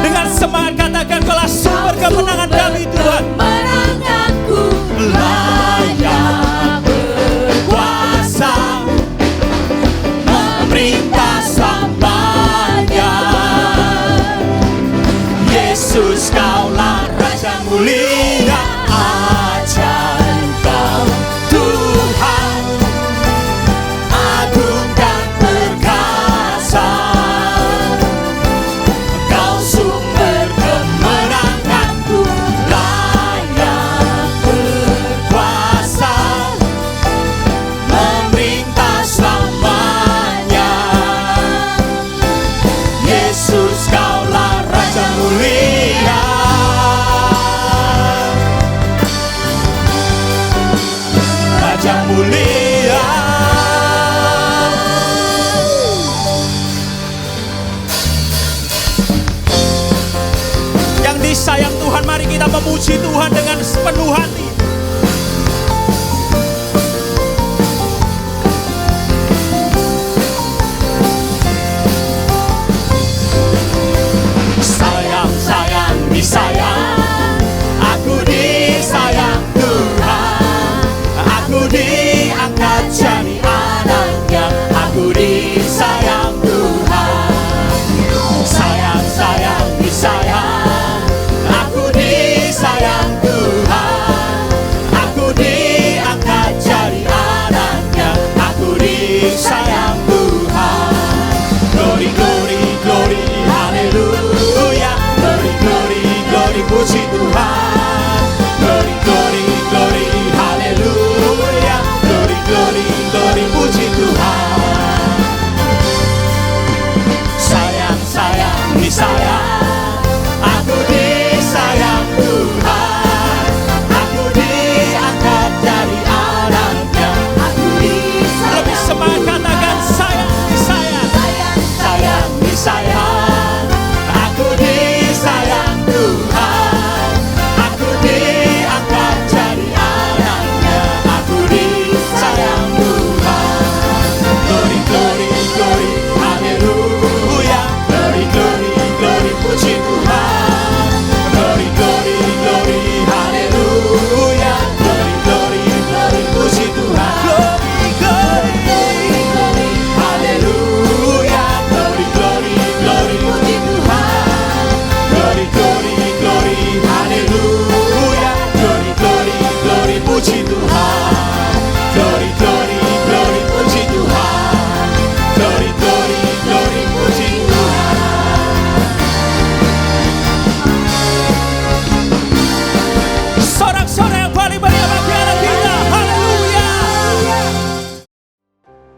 Dengan semangat katakan, Kaulah sumber kemenangan kami Tuhan. Kemenanganku, layak berkuasa, memerintah selamanya. Yesus, Kaulah Raja mulia. Ajaib Kau Tuhan, agung dan perkasa. Kau sumber kemenanganku, layak berkuasa, memerintah selamanya. Yesus, Kaulah Raja mulia. Raja mulia. Yang disayang Tuhan, mari kita memuji Tuhan dengan sepenuh hati. Sayang, sayang, disayang, aku disayang Tuhan. Aku diangkat jadi anaknya, aku disayang Tuhan. Sayang, sayang, disayang, aku disayang Tuhan.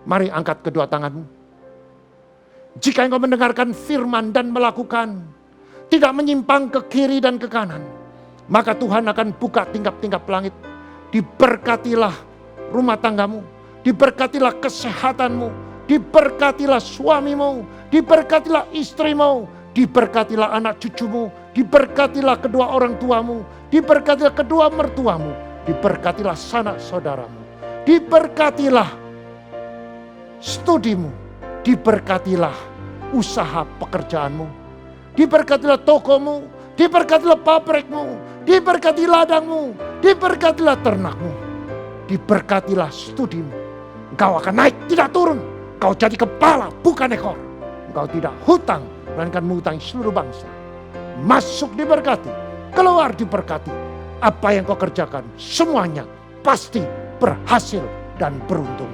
Mari angkat kedua tanganmu. Jika engkau mendengarkan firman dan melakukan, tidak menyimpang ke kiri dan ke kanan, maka Tuhan akan buka tingkap-tingkap langit. Diberkatilah rumah tanggamu, diberkatilah kesehatanmu, diberkatilah suamimu, diberkatilah istrimu, diberkatilah anak cucumu, diberkatilah kedua orang tuamu, diberkatilah kedua mertuamu, diberkatilah sanak saudaramu, diberkatilah studimu, diberkatilah usaha pekerjaanmu, diberkatilah tokomu, diberkatilah pabrikmu, diberkati ladangmu, diberkatilah ternakmu, diberkatilah studimu. Engkau akan naik, tidak turun. Engkau jadi kepala, bukan ekor. Engkau tidak hutang, melainkan menghutangi seluruh bangsa. Masuk diberkati, keluar diberkati. Apa yang kau kerjakan, semuanya pasti berhasil dan beruntung.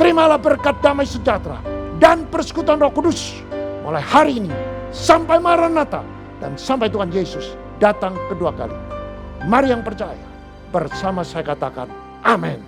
Terimalah berkat damai sejahtera dan persekutuan Roh Kudus mulai hari ini sampai Maranatha dan sampai Tuhan Yesus datang kedua kali. Mari yang percaya bersama saya katakan amin.